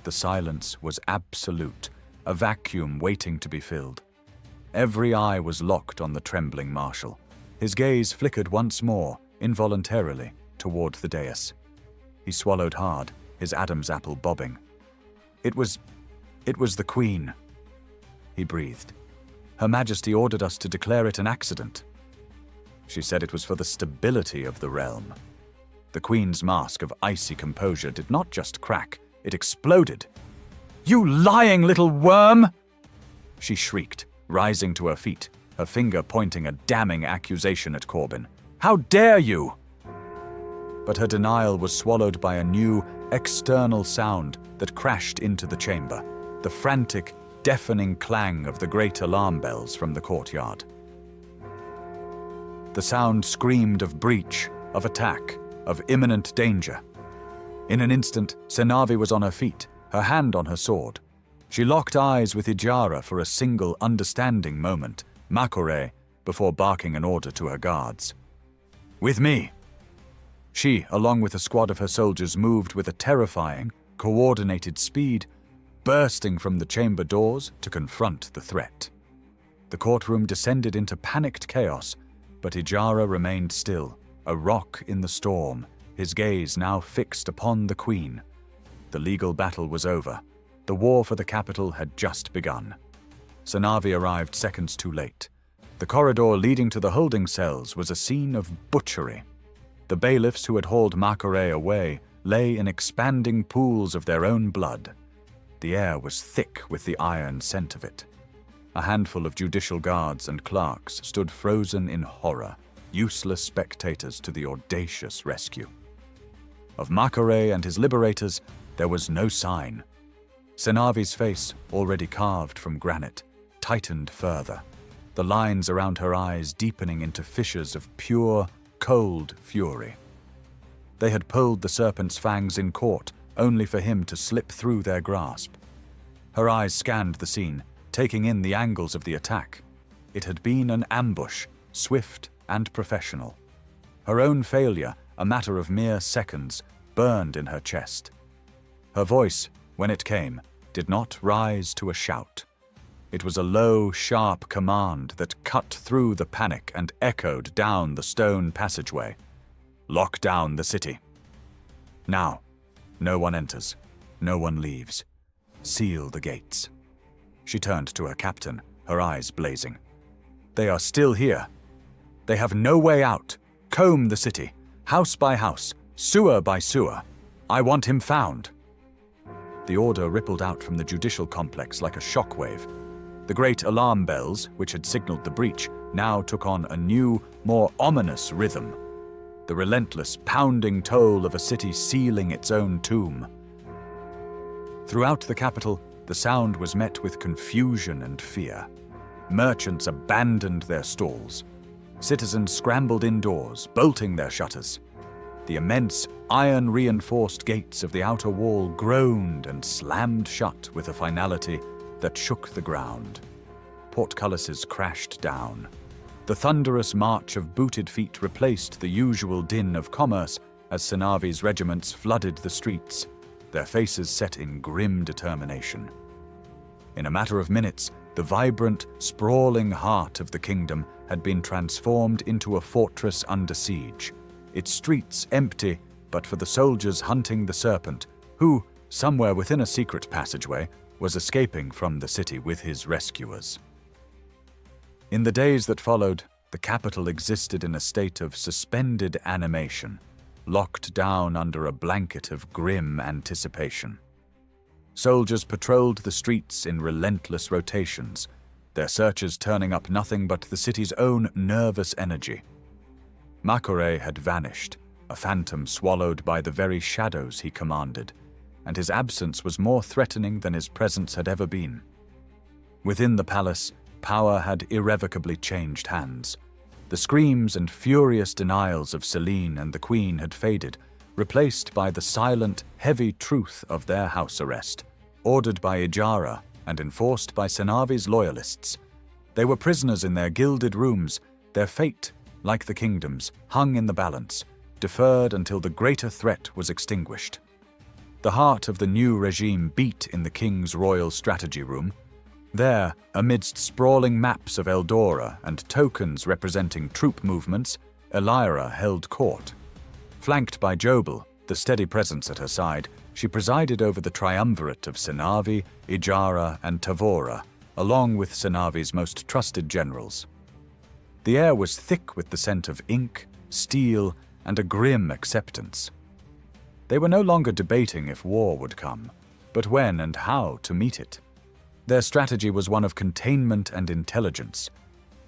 The silence was absolute, a vacuum waiting to be filled. Every eye was locked on the trembling marshal. His gaze flickered once more, involuntarily, toward the dais. He swallowed hard, his Adam's apple bobbing. It was the Queen, he breathed. Her Majesty ordered us to declare it an accident. She said it was for the stability of the realm. The queen's mask of icy composure did not just crack, it exploded. "You lying little worm!" she shrieked, rising to her feet, her finger pointing a damning accusation at Corbin. "How dare you!" But her denial was swallowed by a new, external sound that crashed into the chamber, the frantic, deafening clang of the great alarm bells from the courtyard. The sound screamed of breach, of attack, of imminent danger. In an instant, Senavi was on her feet, her hand on her sword. She locked eyes with Ijara for a single understanding moment, Makore, before barking an order to her guards. "With me!" She, along with a squad of her soldiers, moved with a terrifying, coordinated speed, bursting from the chamber doors to confront the threat. The courtroom descended into panicked chaos, but Ijara remained still, a rock in the storm, his gaze now fixed upon the queen. The legal battle was over. The war for the capital had just begun. Senavi arrived seconds too late. The corridor leading to the holding cells was a scene of butchery. The bailiffs who had hauled Makore away lay in expanding pools of their own blood. The air was thick with the iron scent of it. A handful of judicial guards and clerks stood frozen in horror, useless spectators to the audacious rescue. Of Makore and his liberators, there was no sign. Senavi's face, already carved from granite, tightened further, the lines around her eyes deepening into fissures of pure, cold fury. They had pulled the serpent's fangs in court, only for him to slip through their grasp. Her eyes scanned the scene, taking in the angles of the attack. It had been an ambush, swift and professional. Her own failure, a matter of mere seconds, burned in her chest. Her voice, when it came, did not rise to a shout. It was a low, sharp command that cut through the panic and echoed down the stone passageway. "Lock down the city. Now, no one enters, no one leaves. Seal the gates." She turned to her captain, her eyes blazing. "They are still here. They have no way out. Comb the city, house by house, sewer by sewer. I want him found." The order rippled out from the judicial complex like a shockwave. The great alarm bells, which had signaled the breach, now took on a new, more ominous rhythm. The relentless, pounding toll of a city sealing its own tomb. Throughout the capital, the sound was met with confusion and fear. Merchants abandoned their stalls. Citizens scrambled indoors, bolting their shutters. The immense, iron-reinforced gates of the outer wall groaned and slammed shut with a finality that shook the ground. Portcullises crashed down. The thunderous march of booted feet replaced the usual din of commerce as Senavi's regiments flooded the streets, their faces set in grim determination. In a matter of minutes, the vibrant, sprawling heart of the kingdom had been transformed into a fortress under siege, its streets empty but for the soldiers hunting the serpent, who, somewhere within a secret passageway, was escaping from the city with his rescuers. In the days that followed, the capital existed in a state of suspended animation, locked down under a blanket of grim anticipation. Soldiers patrolled the streets in relentless rotations, their searches turning up nothing but the city's own nervous energy. Makore had vanished, a phantom swallowed by the very shadows he commanded, and his absence was more threatening than his presence had ever been. Within the palace, power had irrevocably changed hands. The screams and furious denials of Celine and the Queen had faded, replaced by the silent, heavy truth of their house arrest, ordered by Ijara and enforced by Senavi's loyalists. They were prisoners in their gilded rooms, their fate, like the kingdom's, hung in the balance, deferred until the greater threat was extinguished. The heart of the new regime beat in the king's royal strategy room. There, amidst sprawling maps of Eldora and tokens representing troop movements, Elira held court. Flanked by Jobel, the steady presence at her side, she presided over the triumvirate of Senavi, Ijara, and Tavora, along with Senavi's most trusted generals. The air was thick with the scent of ink, steel, and a grim acceptance. They were no longer debating if war would come, but when and how to meet it. Their strategy was one of containment and intelligence.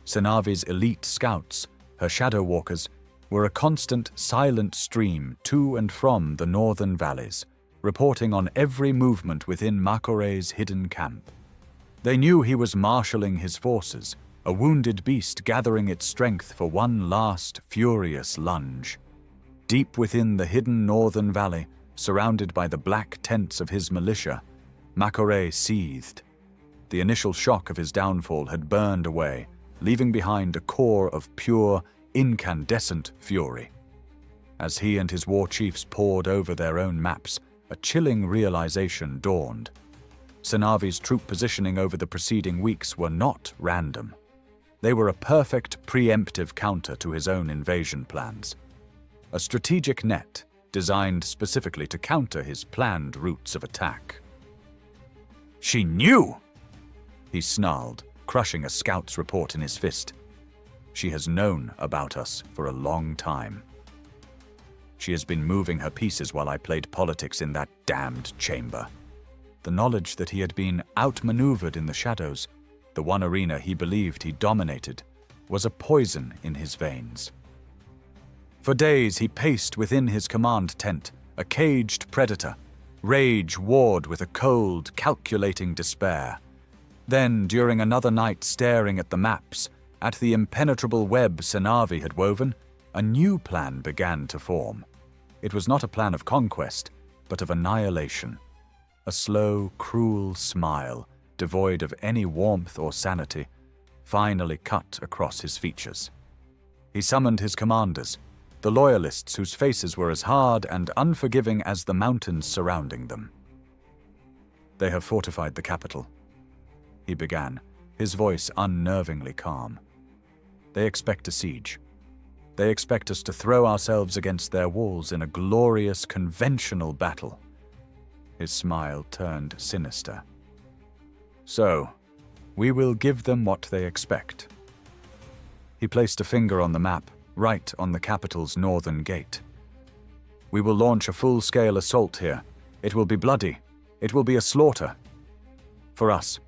Senavi's elite scouts, her shadow walkers, were a constant, silent stream to and from the northern valleys, reporting on every movement within Makore's hidden camp. They knew he was marshalling his forces, a wounded beast gathering its strength for one last, furious lunge. Deep within the hidden northern valley, surrounded by the black tents of his militia, Makore seethed. The initial shock of his downfall had burned away, leaving behind a core of pure, incandescent fury. As he and his war chiefs pored over their own maps, a chilling realization dawned. Senavi's troop positioning over the preceding weeks were not random. They were a perfect preemptive counter to his own invasion plans. A strategic net designed specifically to counter his planned routes of attack. "She knew!" he snarled, crushing a scout's report in his fist. "She has known about us for a long time. She has been moving her pieces while I played politics in that damned chamber." The knowledge that he had been outmaneuvered in the shadows, the one arena he believed he dominated, was a poison in his veins. For days he paced within his command tent, a caged predator, rage warred with a cold, calculating despair. Then, during another night staring at the maps, at the impenetrable web Senavi had woven, a new plan began to form. It was not a plan of conquest, but of annihilation. A slow, cruel smile, devoid of any warmth or sanity, finally cut across his features. He summoned his commanders, the loyalists whose faces were as hard and unforgiving as the mountains surrounding them. "They have fortified the capital," he began, his voice unnervingly calm. "They expect a siege. They expect us to throw ourselves against their walls in a glorious, conventional battle." His smile turned sinister. "So, we will give them what they expect." He placed a finger on the map, right on the capital's northern gate. "We will launch a full-scale assault here. It will be bloody. It will be a slaughter. For us."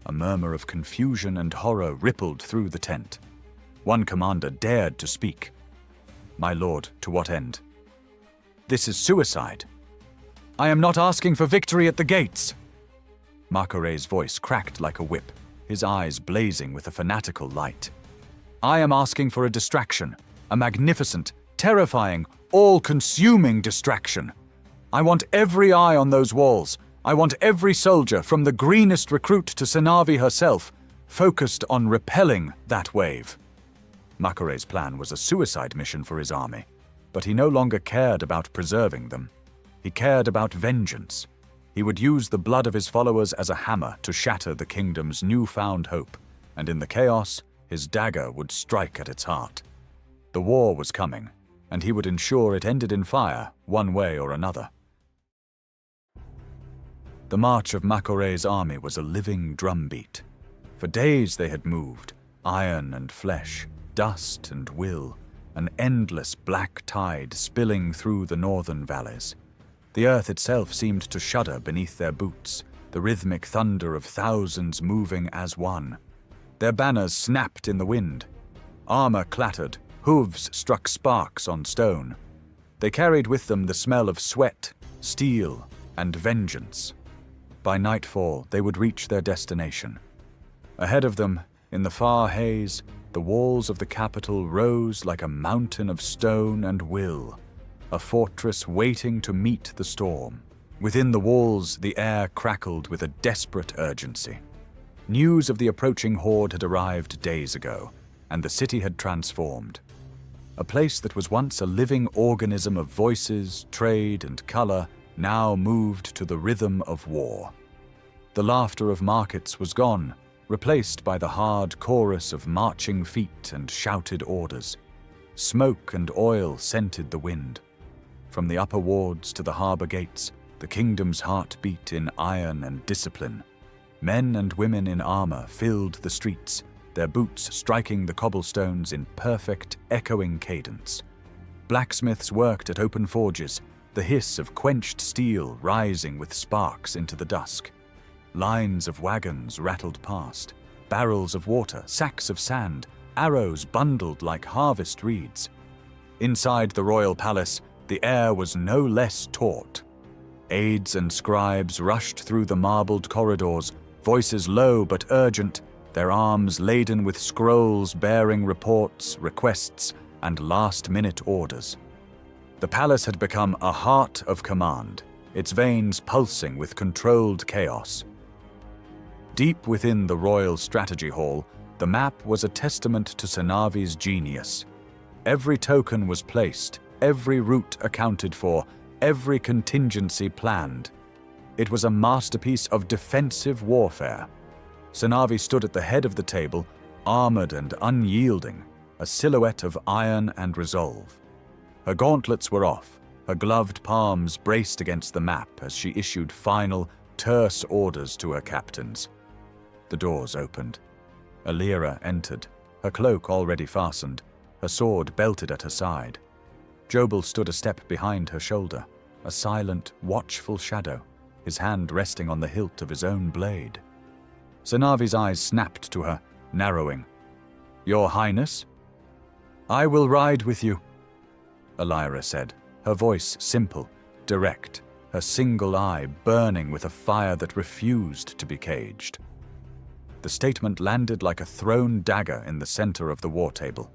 A murmur of confusion and horror rippled through the tent. One commander dared to speak. "My lord, to what end?" "This is suicide." "I am not asking for victory at the gates." Makore's voice cracked like a whip, his eyes blazing with a fanatical light. "I am asking for a distraction, a magnificent, terrifying, all-consuming distraction. I want every eye on those walls. I want every soldier, from the greenest recruit to Senavi herself, focused on repelling that wave." Makore's plan was a suicide mission for his army, but he no longer cared about preserving them. He cared about vengeance. He would use the blood of his followers as a hammer to shatter the kingdom's newfound hope, and in the chaos, his dagger would strike at its heart. The war was coming, and he would ensure it ended in fire, one way or another. The march of Makore's army was a living drumbeat. For days they had moved, iron and flesh, dust and will, an endless black tide spilling through the northern valleys. The earth itself seemed to shudder beneath their boots, the rhythmic thunder of thousands moving as one. Their banners snapped in the wind. Armor clattered, hooves struck sparks on stone. They carried with them the smell of sweat, steel, and vengeance. By nightfall, they would reach their destination. Ahead of them, in the far haze, the walls of the capital rose like a mountain of stone and will, a fortress waiting to meet the storm. Within the walls, the air crackled with a desperate urgency. News of the approaching horde had arrived days ago, and the city had transformed. A place that was once a living organism of voices, trade, and color now moved to the rhythm of war. The laughter of markets was gone, replaced by the hard chorus of marching feet and shouted orders. Smoke and oil scented the wind. From the upper wards to the harbor gates, the kingdom's heart beat in iron and discipline. Men and women in armor filled the streets, their boots striking the cobblestones in perfect, echoing cadence. Blacksmiths worked at open forges, the hiss of quenched steel rising with sparks into the dusk. Lines of wagons rattled past, barrels of water, sacks of sand, arrows bundled like harvest reeds. Inside the royal palace, the air was no less taut. Aides and scribes rushed through the marbled corridors, voices low but urgent, their arms laden with scrolls bearing reports, requests, and last-minute orders. The palace had become a heart of command, its veins pulsing with controlled chaos. Deep within the royal strategy hall, the map was a testament to Senavi's genius. Every token was placed, every route accounted for, every contingency planned. It was a masterpiece of defensive warfare. Senavi stood at the head of the table, armored and unyielding, a silhouette of iron and resolve. Her gauntlets were off, her gloved palms braced against the map as she issued final, terse orders to her captains. The doors opened. Elira entered, her cloak already fastened, her sword belted at her side. Jobel stood a step behind her shoulder, a silent, watchful shadow, his hand resting on the hilt of his own blade. Senavi's eyes snapped to her, narrowing. "Your Highness?" "I will ride with you," Elira said, her voice simple, direct, her single eye burning with a fire that refused to be caged. The statement landed like a thrown dagger in the center of the war table.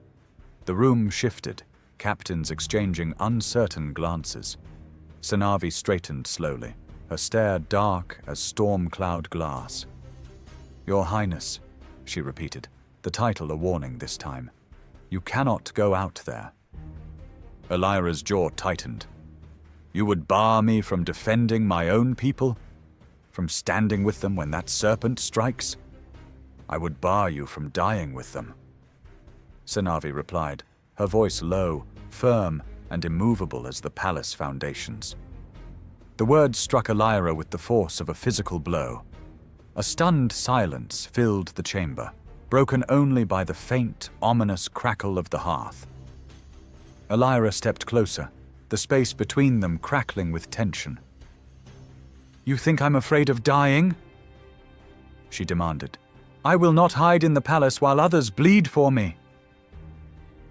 The room shifted, captains exchanging uncertain glances. Senavi straightened slowly, her stare dark as storm cloud glass. "Your Highness," she repeated, the title a warning this time. "You cannot go out there." Elira's jaw tightened. "You would bar me from defending my own people? From standing with them when that serpent strikes? I would bar you from dying with them." Senavi replied, her voice low, firm, and immovable as the palace foundations. The words struck Elira with the force of a physical blow. A stunned silence filled the chamber, broken only by the faint, ominous crackle of the hearth. Elira stepped closer, the space between them crackling with tension. "You think I'm afraid of dying?" she demanded. "I will not hide in the palace while others bleed for me."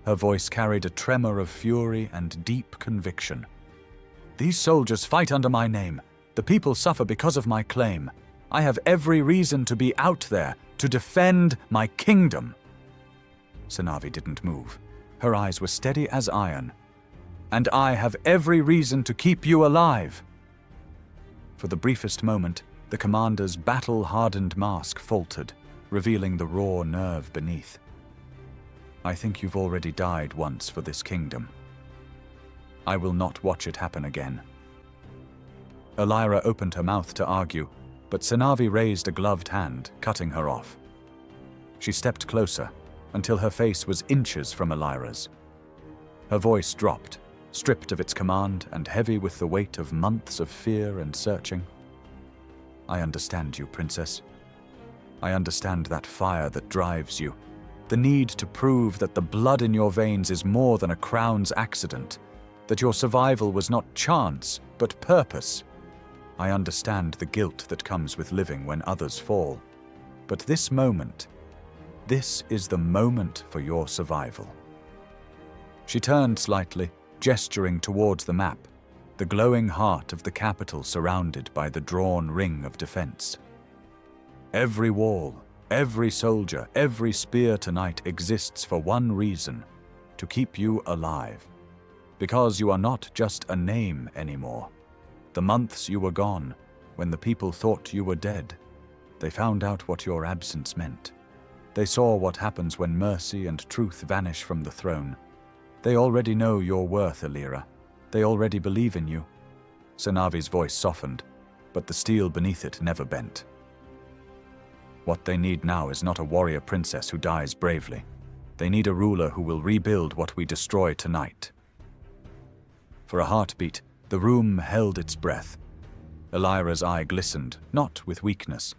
Her voice carried a tremor of fury and deep conviction. "These soldiers fight under my name. The people suffer because of my claim. I have every reason to be out there, to defend my kingdom." Senavi didn't move. Her eyes were steady as iron. "And I have every reason to keep you alive." For the briefest moment, the commander's battle-hardened mask faltered, revealing the raw nerve beneath. "I think you've already died once for this kingdom. I will not watch it happen again." Elira opened her mouth to argue, but Senavi raised a gloved hand, cutting her off. She stepped closer, until her face was inches from Elira's. Her voice dropped, stripped of its command and heavy with the weight of months of fear and searching. "I understand you, Princess. I understand that fire that drives you, the need to prove that the blood in your veins is more than a crown's accident, that your survival was not chance, but purpose. I understand the guilt that comes with living when others fall. But this moment, this is the moment for your survival." She turned slightly, gesturing towards the map, the glowing heart of the capital surrounded by the drawn ring of defense. "Every wall, every soldier, every spear tonight exists for one reason, to keep you alive. Because you are not just a name anymore. The months you were gone, when the people thought you were dead, they found out what your absence meant. They saw what happens when mercy and truth vanish from the throne. They already know your worth, Elira. They already believe in you." Senavi's voice softened, but the steel beneath it never bent. "What they need now is not a warrior princess who dies bravely. They need a ruler who will rebuild what we destroy tonight." For a heartbeat, the room held its breath. Elira's eye glistened, not with weakness,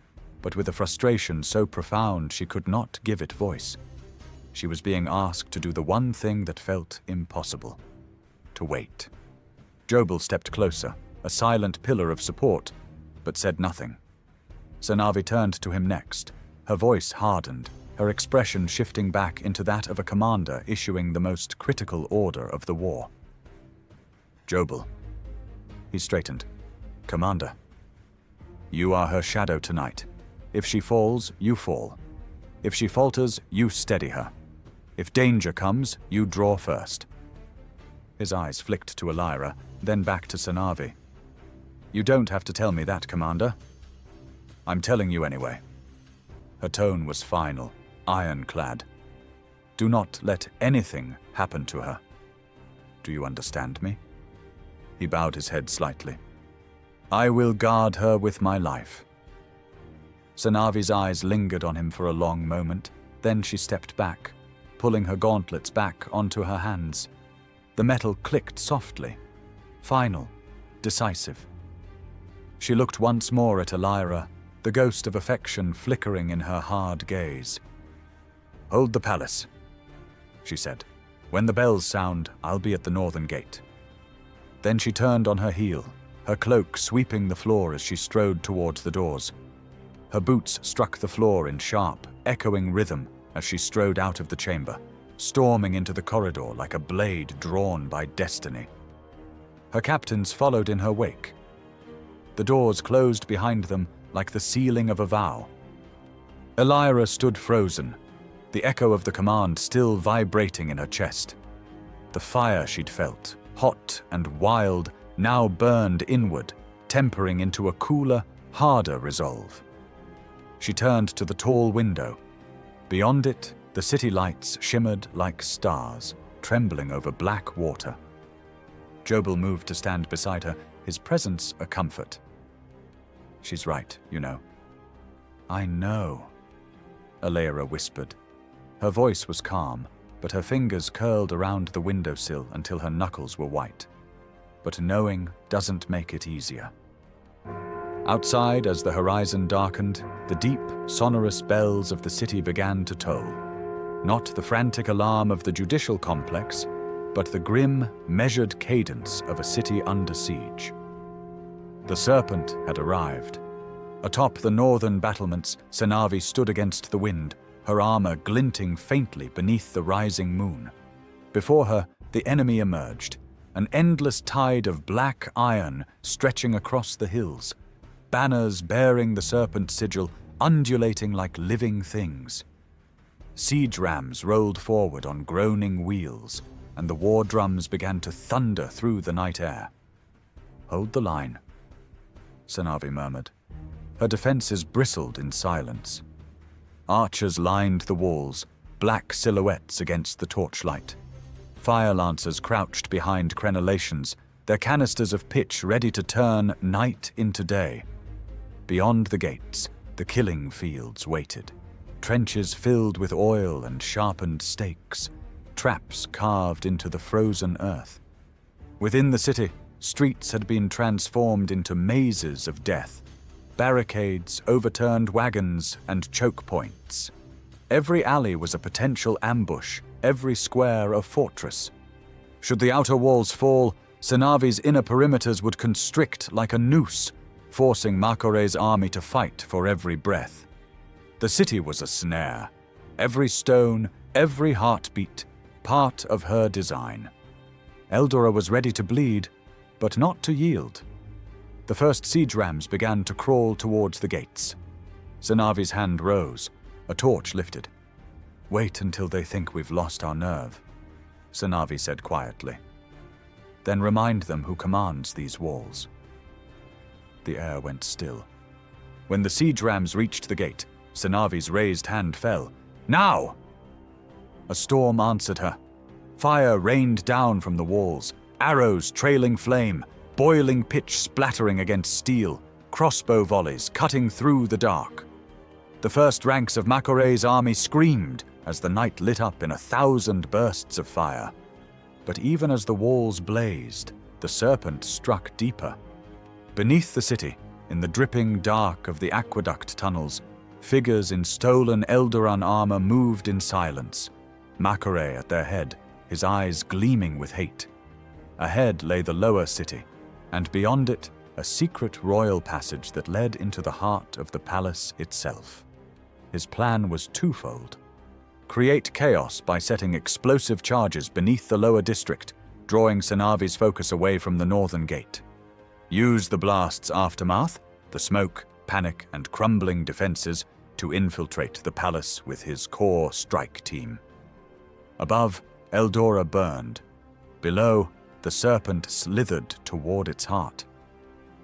but with a frustration so profound she could not give it voice. She was being asked to do the one thing that felt impossible: to wait. Jobel stepped closer, a silent pillar of support, but said nothing. Senavi turned to him next. Her voice hardened, her expression shifting back into that of a commander issuing the most critical order of the war. "Jobel." He straightened. "Commander, you are her shadow tonight. If she falls, you fall. If she falters, you steady her. If danger comes, you draw first." His eyes flicked to Elira, then back to Senavi. "You don't have to tell me that, Commander. I'm telling you anyway." Her tone was final, ironclad. "Do not let anything happen to her. Do you understand me?" He bowed his head slightly. "I will guard her with my life." Senavi's eyes lingered on him for a long moment, then she stepped back, pulling her gauntlets back onto her hands. The metal clicked softly, final, decisive. She looked once more at Elira, the ghost of affection flickering in her hard gaze. "Hold the palace," she said. "When the bells sound, I'll be at the northern gate." Then she turned on her heel, her cloak sweeping the floor as she strode towards the doors. Her boots struck the floor in sharp, echoing rhythm as she strode out of the chamber, storming into the corridor like a blade drawn by destiny. Her captains followed in her wake. The doors closed behind them like the sealing of a vow. Elira stood frozen, the echo of the command still vibrating in her chest. The fire she'd felt, hot and wild, now burned inward, tempering into a cooler, harder resolve. She turned to the tall window. Beyond it, the city lights shimmered like stars, trembling over black water. Jobel moved to stand beside her, his presence a comfort. "She's right, you know." "I know," Elira whispered. Her voice was calm, but her fingers curled around the windowsill until her knuckles were white. But knowing doesn't make it easier. Outside, as the horizon darkened, the deep, sonorous bells of the city began to toll. Not the frantic alarm of the judicial complex, but the grim, measured cadence of a city under siege. The serpent had arrived. Atop the northern battlements, Senavi stood against the wind, her armor glinting faintly beneath the rising moon. Before her, the enemy emerged, an endless tide of black iron stretching across the hills, banners bearing the serpent sigil undulating like living things. Siege rams rolled forward on groaning wheels, and the war drums began to thunder through the night air. "Hold the line," Senavi murmured. Her defenses bristled in silence. Archers lined the walls, black silhouettes against the torchlight. Fire lancers crouched behind crenellations, their canisters of pitch ready to turn night into day. Beyond the gates, the killing fields waited. Trenches filled with oil and sharpened stakes, traps carved into the frozen earth. Within the city, streets had been transformed into mazes of death. Barricades, overturned wagons, and choke points. Every alley was a potential ambush, every square a fortress. Should the outer walls fall, Senavi's inner perimeters would constrict like a noose, forcing Makore's army to fight for every breath. The city was a snare. Every stone, every heartbeat, part of her design. Eldora was ready to bleed, but not to yield. The first siege rams began to crawl towards the gates. Senavi's hand rose, a torch lifted. "Wait until they think we've lost our nerve," Senavi said quietly. "Then remind them who commands these walls." The air went still. When the siege rams reached the gate, Senavi's raised hand fell. "Now!" A storm answered her. Fire rained down from the walls, arrows trailing flame, boiling pitch splattering against steel, crossbow volleys cutting through the dark. The first ranks of Makore's army screamed as the night lit up in 1,000 bursts of fire. But even as the walls blazed, the serpent struck deeper. Beneath the city, in the dripping dark of the aqueduct tunnels, Figures in stolen Eldoran armor moved in silence, Makore at their head, his eyes gleaming with hate. Ahead lay the lower city, and beyond it, a secret royal passage that led into the heart of the palace itself. His plan was twofold. Create chaos by setting explosive charges beneath the lower district, drawing Senavi's focus away from the northern gate. Use the blast's aftermath, the smoke, panic, and crumbling defenses, to infiltrate the palace with his core strike team. Above, Eldora burned. Below, the serpent slithered toward its heart.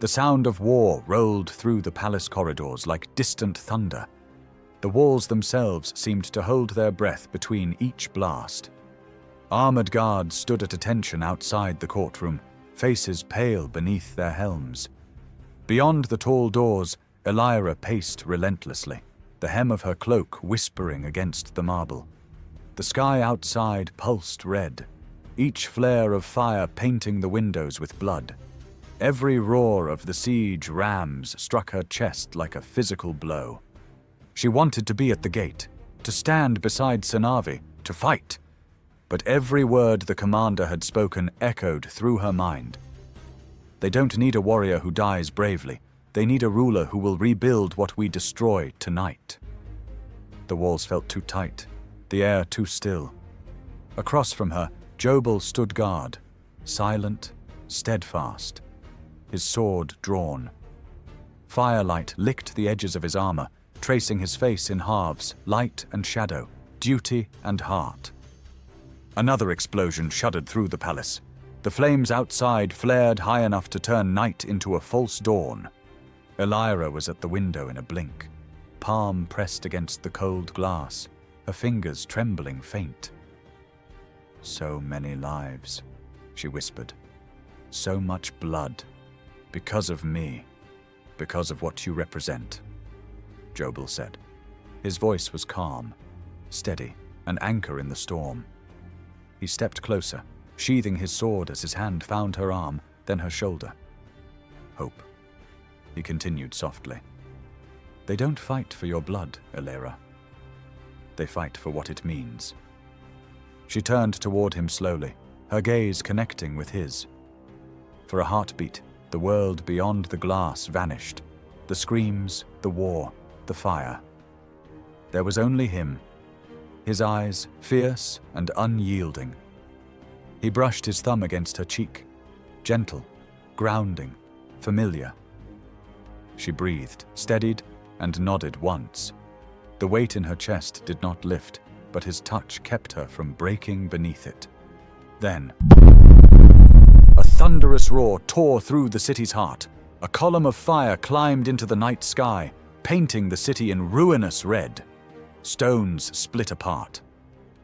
The sound of war rolled through the palace corridors like distant thunder. The walls themselves seemed to hold their breath between each blast. Armored guards stood at attention outside the courtroom, faces pale beneath their helms. Beyond the tall doors, Elira paced relentlessly, the hem of her cloak whispering against the marble. The sky outside pulsed red, each flare of fire painting the windows with blood. Every roar of the siege rams struck her chest like a physical blow. She wanted to be at the gate, to stand beside Senavi, to fight. But every word the commander had spoken echoed through her mind. They don't need a warrior who dies bravely. They need a ruler who will rebuild what we destroy tonight. The walls felt too tight, the air too still. Across from her, Jobel stood guard, silent, steadfast, his sword drawn. Firelight licked the edges of his armor, tracing his face in halves, light and shadow, duty and heart. Another explosion shuddered through the palace. The flames outside flared high enough to turn night into a false dawn. Elira was at the window in a blink, palm pressed against the cold glass, her fingers trembling faint. "So many lives," she whispered. "So much blood. Because of me. Because of what you represent," Jobel said. His voice was calm, steady, an anchor in the storm. He stepped closer, sheathing his sword as his hand found her arm, then her shoulder. "Hope," he continued softly. "They don't fight for your blood, Elira. They fight for what it means." She turned toward him slowly, her gaze connecting with his. For a heartbeat, the world beyond the glass vanished. The screams, the war, the fire. There was only him, his eyes fierce and unyielding. He brushed his thumb against her cheek, gentle, grounding, familiar. She breathed, steadied, and nodded once. The weight in her chest did not lift, but his touch kept her from breaking beneath it. Then, a thunderous roar tore through the city's heart. A column of fire climbed into the night sky, painting the city in ruinous red. Stones split apart.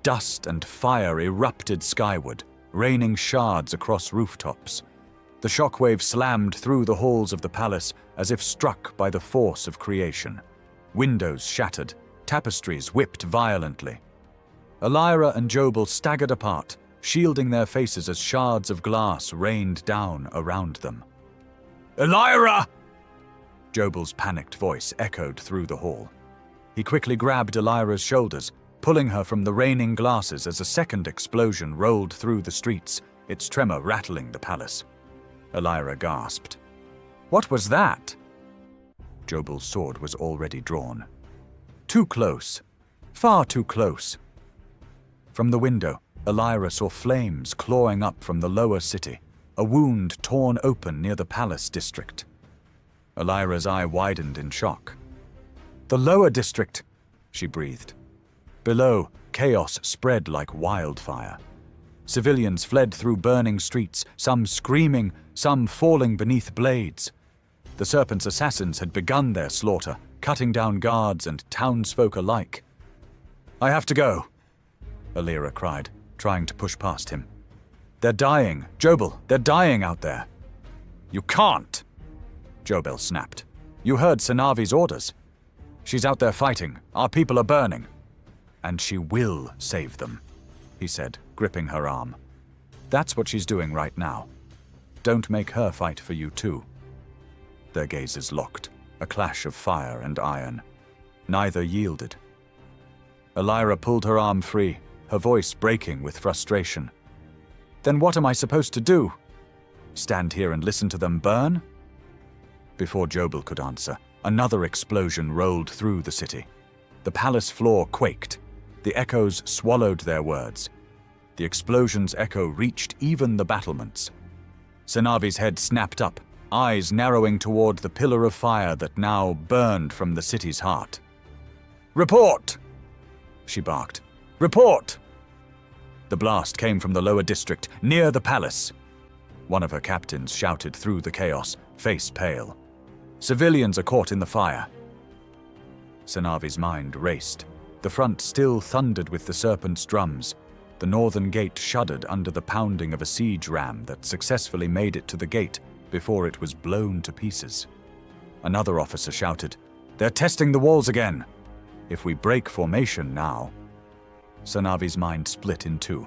Dust and fire erupted skyward, raining shards across rooftops. The shockwave slammed through the halls of the palace as if struck by the force of creation. Windows shattered, tapestries whipped violently. Elira and Jobel staggered apart, shielding their faces as shards of glass rained down around them. "Elira!" Jobel's panicked voice echoed through the hall. He quickly grabbed Elira's shoulders, pulling her from the raining glasses as a second explosion rolled through the streets, its tremor rattling the palace. Elira gasped. "What was that?" Jobel's sword was already drawn. Too close. Far too close. From the window, Elira saw flames clawing up from the lower city, a wound torn open near the palace district. Elira's eye widened in shock. "The lower district," she breathed. Below, chaos spread like wildfire. Civilians fled through burning streets, some screaming, some falling beneath blades. The serpent's assassins had begun their slaughter, cutting down guards and townsfolk alike. "I have to go," Elira cried, trying to push past him. "They're dying, Jobel, they're dying out there." "You can't," Jobel snapped. "You heard Senavi's orders. She's out there fighting, our people are burning. And she will save them," he said, gripping her arm. "That's what she's doing right now. Don't make her fight for you too." Their gazes locked, a clash of fire and iron. Neither yielded. Elira pulled her arm free, her voice breaking with frustration. "Then what am I supposed to do? Stand here and listen to them burn?" Before Jobel could answer, another explosion rolled through the city. The palace floor quaked. The echoes swallowed their words. The explosion's echo reached even the battlements. Senavi's head snapped up, eyes narrowing toward the pillar of fire that now burned from the city's heart. "Report!" she barked. "Report!" The blast came from the lower district, near the palace. One of her captains shouted through the chaos, face pale. "Civilians are caught in the fire." Senavi's mind raced. The front still thundered with the serpent's drums. The northern gate shuddered under the pounding of a siege ram that successfully made it to the gate before it was blown to pieces. Another officer shouted, "They're testing the walls again! If we break formation now..." Senavi's mind split in two.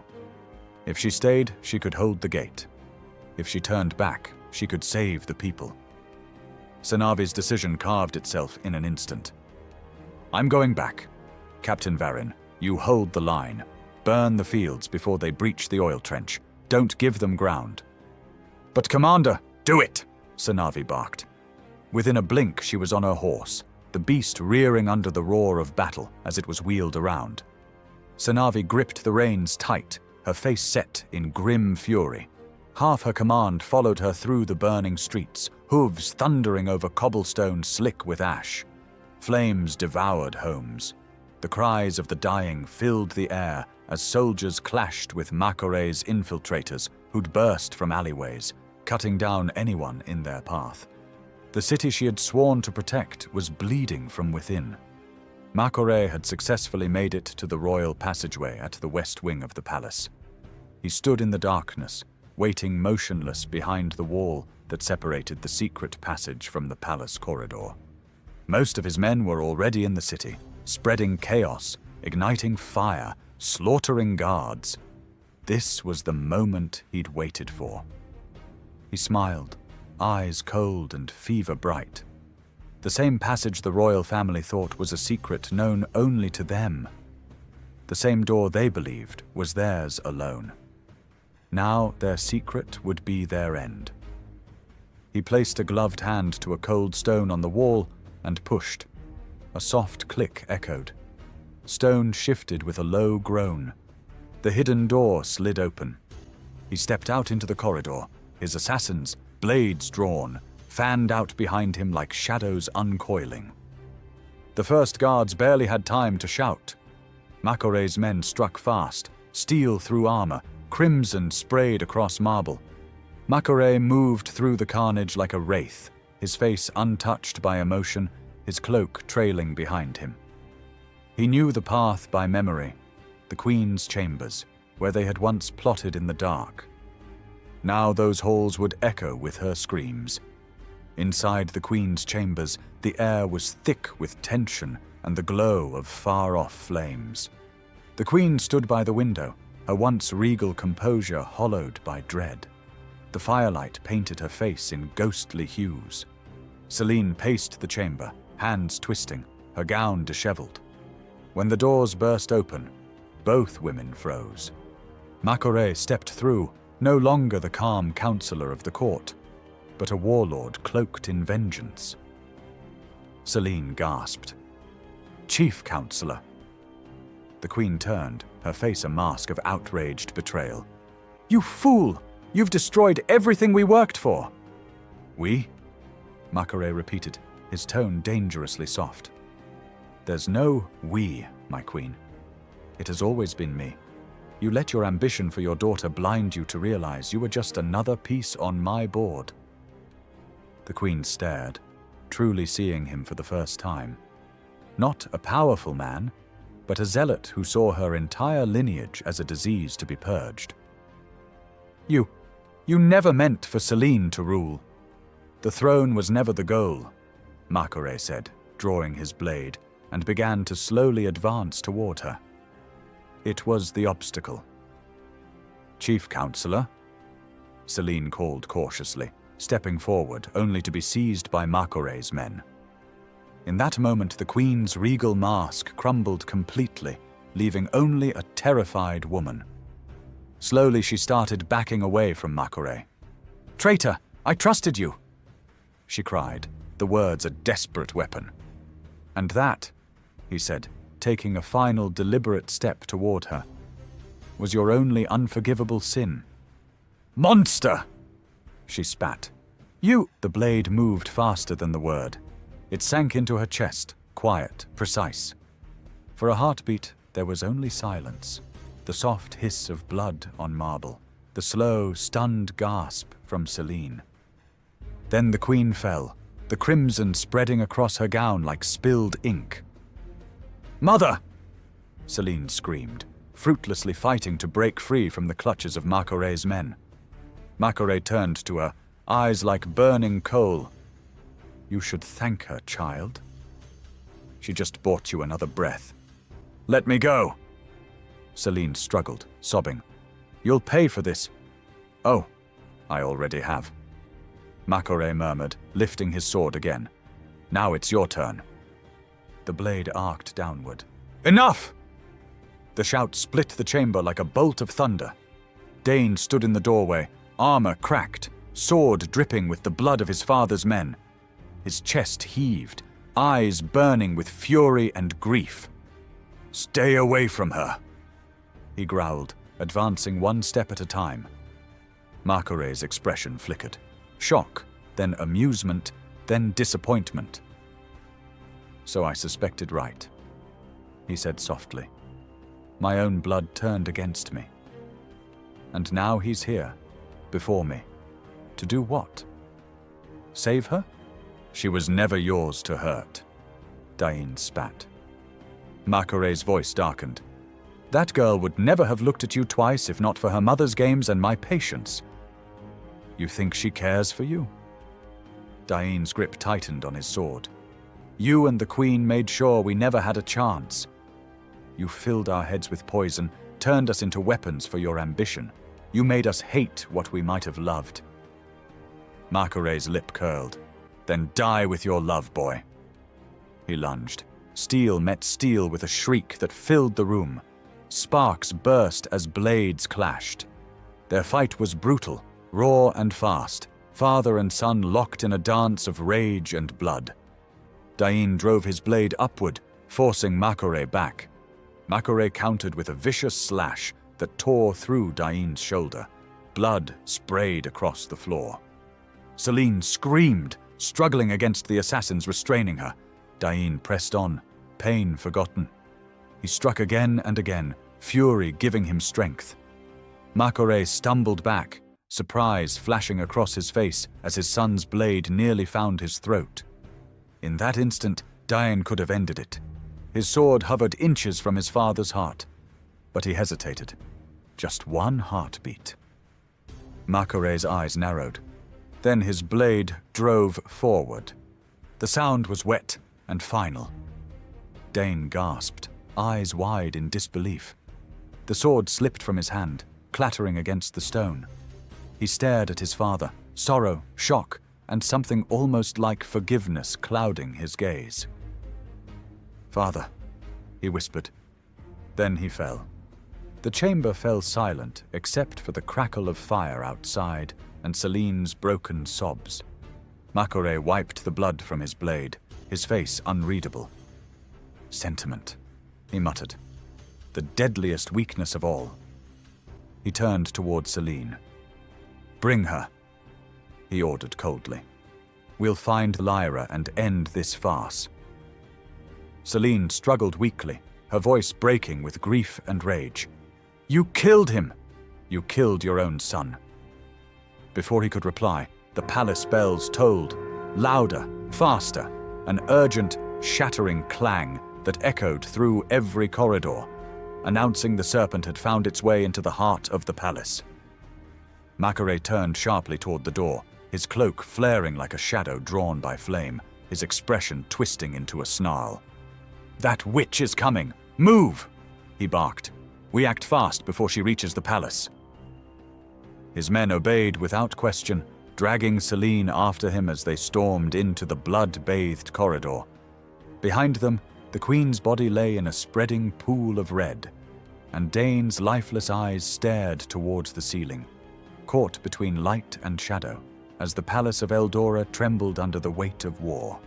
If she stayed, she could hold the gate. If she turned back, she could save the people. Senavi's decision carved itself in an instant. "I'm going back. Captain Varin, you hold the line. Burn the fields before they breach the oil trench. Don't give them ground." "But Commander, do it!" Senavi barked. Within a blink, she was on her horse, the beast rearing under the roar of battle as it was wheeled around. Senavi gripped the reins tight, her face set in grim fury. Half her command followed her through the burning streets, hooves thundering over cobblestone slick with ash. Flames devoured homes. The cries of the dying filled the air as soldiers clashed with Makore's infiltrators who'd burst from alleyways, cutting down anyone in their path. The city she had sworn to protect was bleeding from within. Makore had successfully made it to the royal passageway at the west wing of the palace. He stood in the darkness, waiting motionless behind the wall that separated the secret passage from the palace corridor. Most of his men were already in the city, spreading chaos, igniting fire, slaughtering guards. This was the moment he'd waited for. He smiled, eyes cold and fever bright. The same passage the royal family thought was a secret known only to them. The same door they believed was theirs alone. Now their secret would be their end. He placed a gloved hand to a cold stone on the wall and pushed. A soft click echoed. Stone shifted with a low groan. The hidden door slid open. He stepped out into the corridor, his assassins, blades drawn, fanned out behind him like shadows uncoiling. The first guards barely had time to shout. Makore's men struck fast, steel through armor, crimson sprayed across marble. Makore moved through the carnage like a wraith, his face untouched by emotion, his cloak trailing behind him. He knew the path by memory, the Queen's chambers, where they had once plotted in the dark. Now those halls would echo with her screams. Inside the Queen's chambers, the air was thick with tension and the glow of far-off flames. The Queen stood by the window, her once regal composure hollowed by dread. The firelight painted her face in ghostly hues. Celine paced the chamber, hands twisting, her gown disheveled. When the doors burst open, both women froze. Makore stepped through, no longer the calm counselor of the court, but a warlord cloaked in vengeance. Celine gasped. "Chief Counselor." The Queen turned, her face a mask of outraged betrayal. "You fool! You've destroyed everything we worked for!" "We?" Makore repeated, his tone dangerously soft. "There's no we, my queen. It has always been me. You let your ambition for your daughter blind you to realize you were just another piece on my board." The Queen stared, truly seeing him for the first time. Not a powerful man, but a zealot who saw her entire lineage as a disease to be purged. You never meant for Celine to rule. The throne was never the goal," Makore said, drawing his blade, and began to slowly advance toward her. "It was the obstacle." "Chief Counselor?" Celine called cautiously, stepping forward only to be seized by Makore's men. In that moment, the queen's regal mask crumbled completely, leaving only a terrified woman. Slowly, she started backing away from Makore. "Traitor! I trusted you!" she cried, the words a desperate weapon. "And that," he said, taking a final deliberate step toward her, "was your only unforgivable sin." "Monster!" she spat. "You—" The blade moved faster than the word. It sank into her chest, quiet, precise. For a heartbeat, there was only silence. The soft hiss of blood on marble, the slow, stunned gasp from Celine. Then the queen fell, the crimson spreading across her gown like spilled ink. "Mother!" Celine screamed, fruitlessly fighting to break free from the clutches of Makore's men. Makore turned to her, eyes like burning coal. "You should thank her, child. She just bought you another breath." "Let me go!" Celine struggled, sobbing. "You'll pay for this." "Oh, I already have," Makore murmured, lifting his sword again. "Now it's your turn." The blade arced downward. "Enough!" The shout split the chamber like a bolt of thunder. Dane stood in the doorway, armor cracked, sword dripping with the blood of his father's men. His chest heaved, eyes burning with fury and grief. "Stay away from her," he growled, advancing one step at a time. Makore's expression flickered. Shock, then amusement, then disappointment. "So I suspected right," he said softly. "My own blood turned against me. And now he's here, before me. To do what? Save her? She was never yours to hurt." Dain spat. Makore's voice darkened. "That girl would never have looked at you twice if not for her mother's games and my patience. You think she cares for you?" Dain's grip tightened on his sword. "You and the queen made sure we never had a chance. You filled our heads with poison, turned us into weapons for your ambition. You made us hate what we might have loved." Makore's lip curled. "Then die with your love, boy." He lunged. Steel met steel with a shriek that filled the room. Sparks burst as blades clashed. Their fight was brutal, raw and fast, father and son locked in a dance of rage and blood. Dain drove his blade upward, forcing Makore back. Makore countered with a vicious slash that tore through Dain's shoulder. Blood sprayed across the floor. Celine screamed, struggling against the assassins restraining her. Dain pressed on, pain forgotten. He struck again and again, fury giving him strength. Makore stumbled back, surprise flashing across his face as his son's blade nearly found his throat. In that instant, Dain could have ended it. His sword hovered inches from his father's heart. But he hesitated. Just one heartbeat. Makore's eyes narrowed. Then his blade drove forward. The sound was wet and final. Dain gasped, eyes wide in disbelief. The sword slipped from his hand, clattering against the stone. He stared at his father, sorrow, shock, and something almost like forgiveness clouding his gaze. "Father," he whispered. Then he fell. The chamber fell silent except for the crackle of fire outside and Celine's broken sobs. Makore wiped the blood from his blade, his face unreadable. "Sentiment," he muttered. "The deadliest weakness of all." He turned toward Celine. "Bring her," he ordered coldly. "We'll find Lyra and end this farce." Celine struggled weakly, her voice breaking with grief and rage. "You killed him! You killed your own son." Before he could reply, the palace bells tolled, louder, faster, an urgent, shattering clang that echoed through every corridor, announcing the serpent had found its way into the heart of the palace. Makore turned sharply toward the door, his cloak flaring like a shadow drawn by flame, his expression twisting into a snarl. "That witch is coming! Move!" he barked. "We act fast before she reaches the palace." His men obeyed without question, dragging Celine after him as they stormed into the blood-bathed corridor. Behind them, the queen's body lay in a spreading pool of red, and Dane's lifeless eyes stared towards the ceiling, caught between light and shadow, as the palace of Eldora trembled under the weight of war.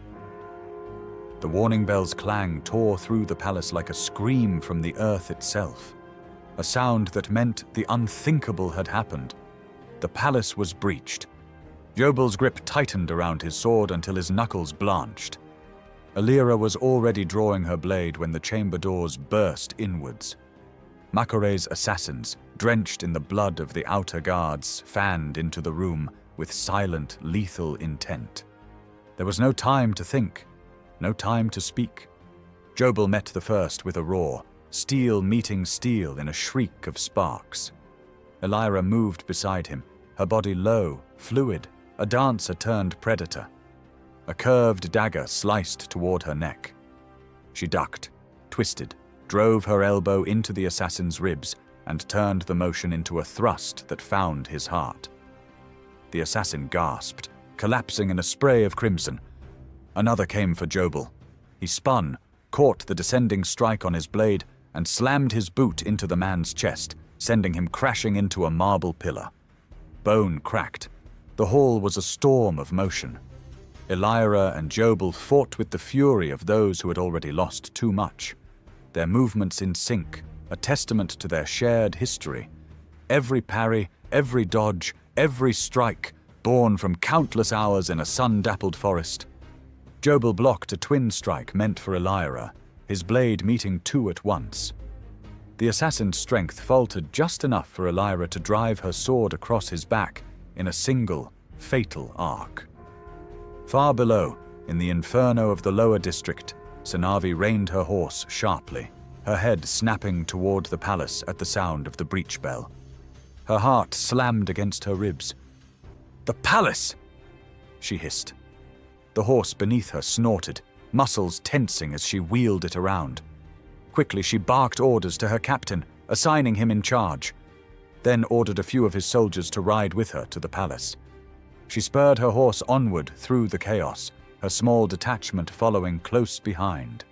The warning bell's clang tore through the palace like a scream from the earth itself, a sound that meant the unthinkable had happened. The palace was breached. Jobel's grip tightened around his sword until his knuckles blanched. Elira was already drawing her blade when the chamber doors burst inwards. Makore's assassins, drenched in the blood of the outer guards, fanned into the room with silent, lethal intent. There was no time to think, no time to speak. Jobel met the first with a roar, steel meeting steel in a shriek of sparks. Elira moved beside him, her body low, fluid, a dancer-turned-predator. A curved dagger sliced toward her neck. She ducked, twisted, drove her elbow into the assassin's ribs, and turned the motion into a thrust that found his heart. The assassin gasped, collapsing in a spray of crimson. Another came for Jobel. He spun, caught the descending strike on his blade, and slammed his boot into the man's chest, sending him crashing into a marble pillar. Bone cracked. The hall was a storm of motion. Elira and Jobel fought with the fury of those who had already lost too much. Their movements in sync, a testament to their shared history. Every parry, every dodge, every strike, born from countless hours in a sun-dappled forest. Jobel blocked a twin strike meant for Elira, his blade meeting two at once. The assassin's strength faltered just enough for Elira to drive her sword across his back in a single, fatal arc. Far below, in the inferno of the lower district, Senavi reined her horse sharply, her head snapping toward the palace at the sound of the breach bell. Her heart slammed against her ribs. "The palace!" she hissed. The horse beneath her snorted, muscles tensing as she wheeled it around. Quickly she barked orders to her captain, assigning him in charge, then ordered a few of his soldiers to ride with her to the palace. She spurred her horse onward through the chaos, her small detachment following close behind.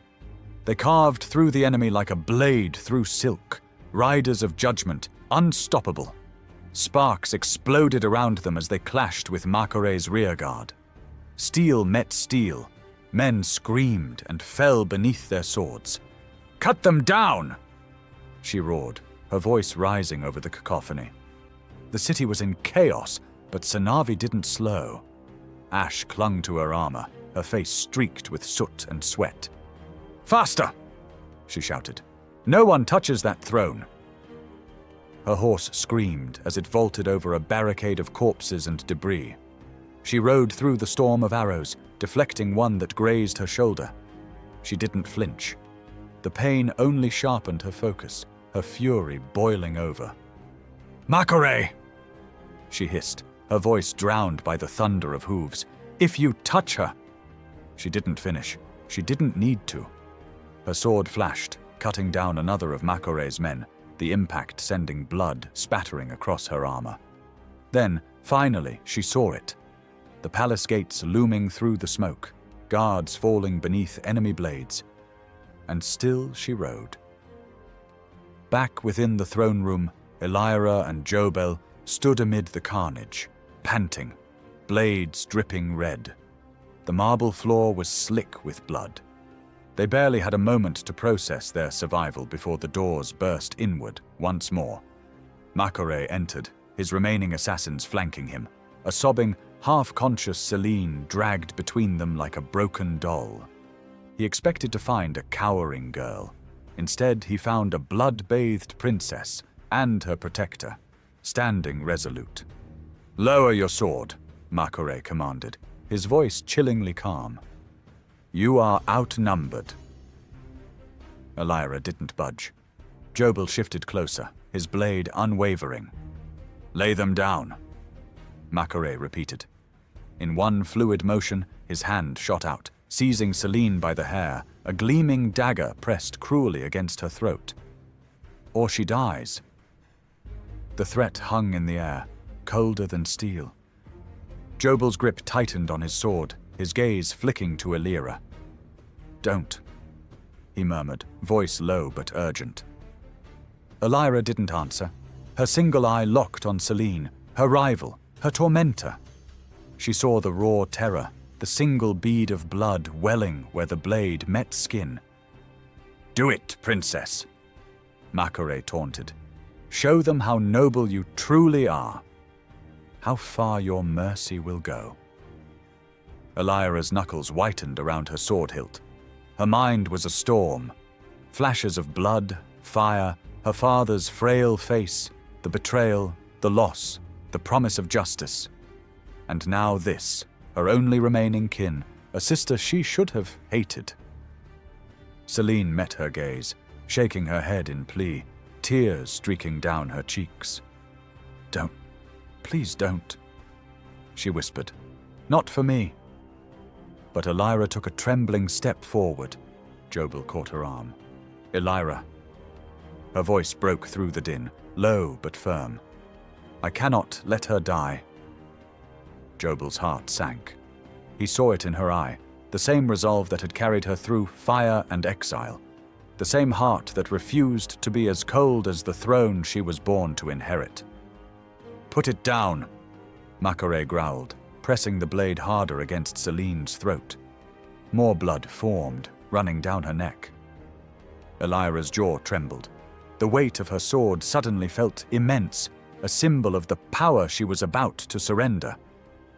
They carved through the enemy like a blade through silk, riders of judgment, unstoppable. Sparks exploded around them as they clashed with Makore's rearguard. Steel met steel. Men screamed and fell beneath their swords. "Cut them down!" she roared, her voice rising over the cacophony. The city was in chaos, but Senavi didn't slow. Ash clung to her armor, her face streaked with soot and sweat. "Faster!" she shouted. "No one touches that throne!" Her horse screamed as it vaulted over a barricade of corpses and debris. She rode through the storm of arrows, deflecting one that grazed her shoulder. She didn't flinch. The pain only sharpened her focus, her fury boiling over. "Makore!" she hissed, her voice drowned by the thunder of hooves. "If you touch her—" She didn't finish. She didn't need to. Her sword flashed, cutting down another of Makore's men, the impact sending blood spattering across her armor. Then, finally, she saw it. The palace gates looming through the smoke, guards falling beneath enemy blades. And still she rode. Back within the throne room, Elira and Jobel stood amid the carnage, panting, blades dripping red. The marble floor was slick with blood. They barely had a moment to process their survival before the doors burst inward once more. Makore entered, his remaining assassins flanking him, a sobbing, half-conscious Celine dragged between them like a broken doll. He expected to find a cowering girl. Instead, he found a blood-bathed princess and her protector, standing resolute. "Lower your sword," Makore commanded, his voice chillingly calm. "You are outnumbered." Elira didn't budge. Jobel shifted closer, his blade unwavering. "Lay them down," Makore repeated. In one fluid motion, his hand shot out, seizing Celine by the hair, a gleaming dagger pressed cruelly against her throat. Or she dies. The threat hung in the air, colder than steel. Jobel's grip tightened on his sword, his gaze flicking to Elira. Don't," he murmured, voice low but urgent. Elira didn't answer. Her single eye locked on Selene, her rival, her tormentor. She saw the raw terror, the single bead of blood welling where the blade met skin. "Do it, princess," Makore taunted. "Show them how noble you truly are. How far your mercy will go." Elira's knuckles whitened around her sword hilt. Her mind was a storm. Flashes of blood, fire, her father's frail face, the betrayal, the loss, the promise of justice. And now this, her only remaining kin, a sister she should have hated. Selene met her gaze, shaking her head in plea, tears streaking down her cheeks. "Don't, please don't," she whispered. "Not for me." But Elira took a trembling step forward. Jobel caught her arm. "Elira." Her voice broke through the din, low but firm. "I cannot let her die." Jobel's heart sank. He saw it in her eye, the same resolve that had carried her through fire and exile, the same heart that refused to be as cold as the throne she was born to inherit. "Put it down," Makore growled, pressing the blade harder against Selene's throat. More blood formed, running down her neck. Elira's jaw trembled. The weight of her sword suddenly felt immense, a symbol of the power she was about to surrender.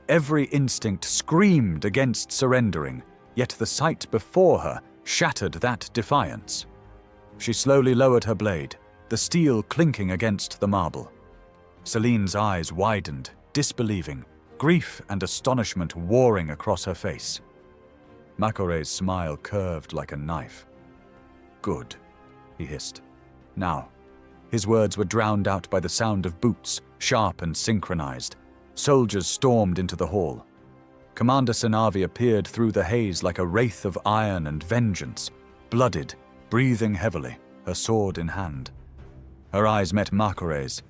Every instinct screamed against surrendering, yet the sight before her shattered that defiance. She slowly lowered her blade, the steel clinking against the marble. Selene's eyes widened, disbelieving, grief and astonishment warring across her face. Makore's smile curved like a knife. "Good," he hissed. "Now." His words were drowned out by the sound of boots, sharp and synchronized. Soldiers stormed into the hall. Commander Senavi appeared through the haze like a wraith of iron and vengeance, blooded, breathing heavily, her sword in hand. Her eyes met Makore's.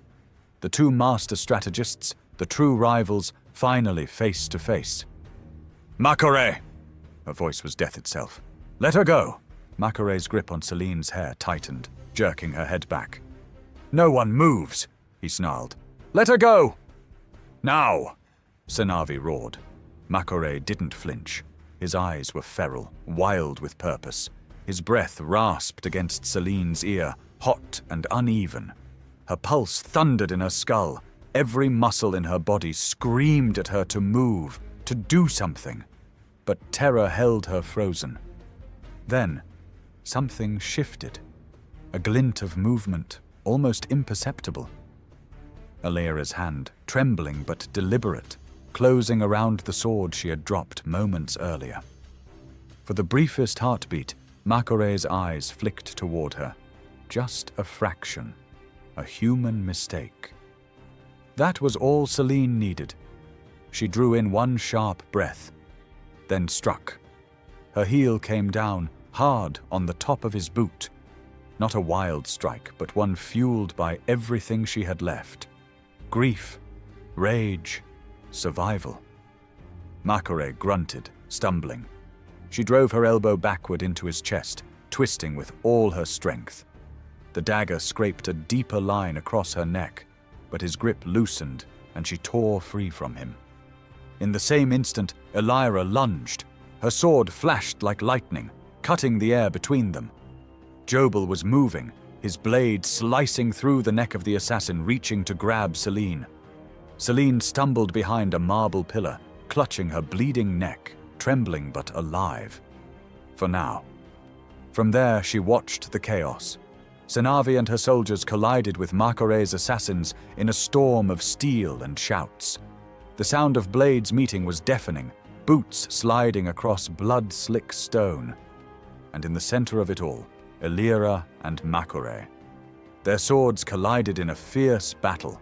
The two master strategists, the true rivals, finally face to face. "Makore!" Her voice was death itself. "Let her go!" Makore's grip on Selene's hair tightened, jerking her head back. "No one moves," he snarled. "Let her go!" "Now!" Senavi roared. Makore didn't flinch. His eyes were feral, wild with purpose. His breath rasped against Selene's ear, hot and uneven. Her pulse thundered in her skull. Every muscle in her body screamed at her to move, to do something. But terror held her frozen. Then, something shifted. A glint of movement, almost imperceptible. Elira's hand, trembling but deliberate, closing around the sword she had dropped moments earlier. For the briefest heartbeat, Makore's eyes flicked toward her. Just a fraction. A human mistake. That was all Selene needed. She drew in one sharp breath, then struck. Her heel came down, hard on the top of his boot. Not a wild strike, but one fueled by everything she had left. Grief, rage, survival. Makore grunted, stumbling. She drove her elbow backward into his chest, twisting with all her strength. The dagger scraped a deeper line across her neck, but his grip loosened and she tore free from him. In the same instant, Elira lunged. Her sword flashed like lightning, cutting the air between them. Jobel was moving, his blade slicing through the neck of the assassin, reaching to grab Selene. Selene stumbled behind a marble pillar, clutching her bleeding neck, trembling but alive. For now. From there, she watched the chaos. Senavi and her soldiers collided with Makore's assassins in a storm of steel and shouts. The sound of blades meeting was deafening, boots sliding across blood-slick stone. And in the center of it all, Elira and Makore. Their swords collided in a fierce battle.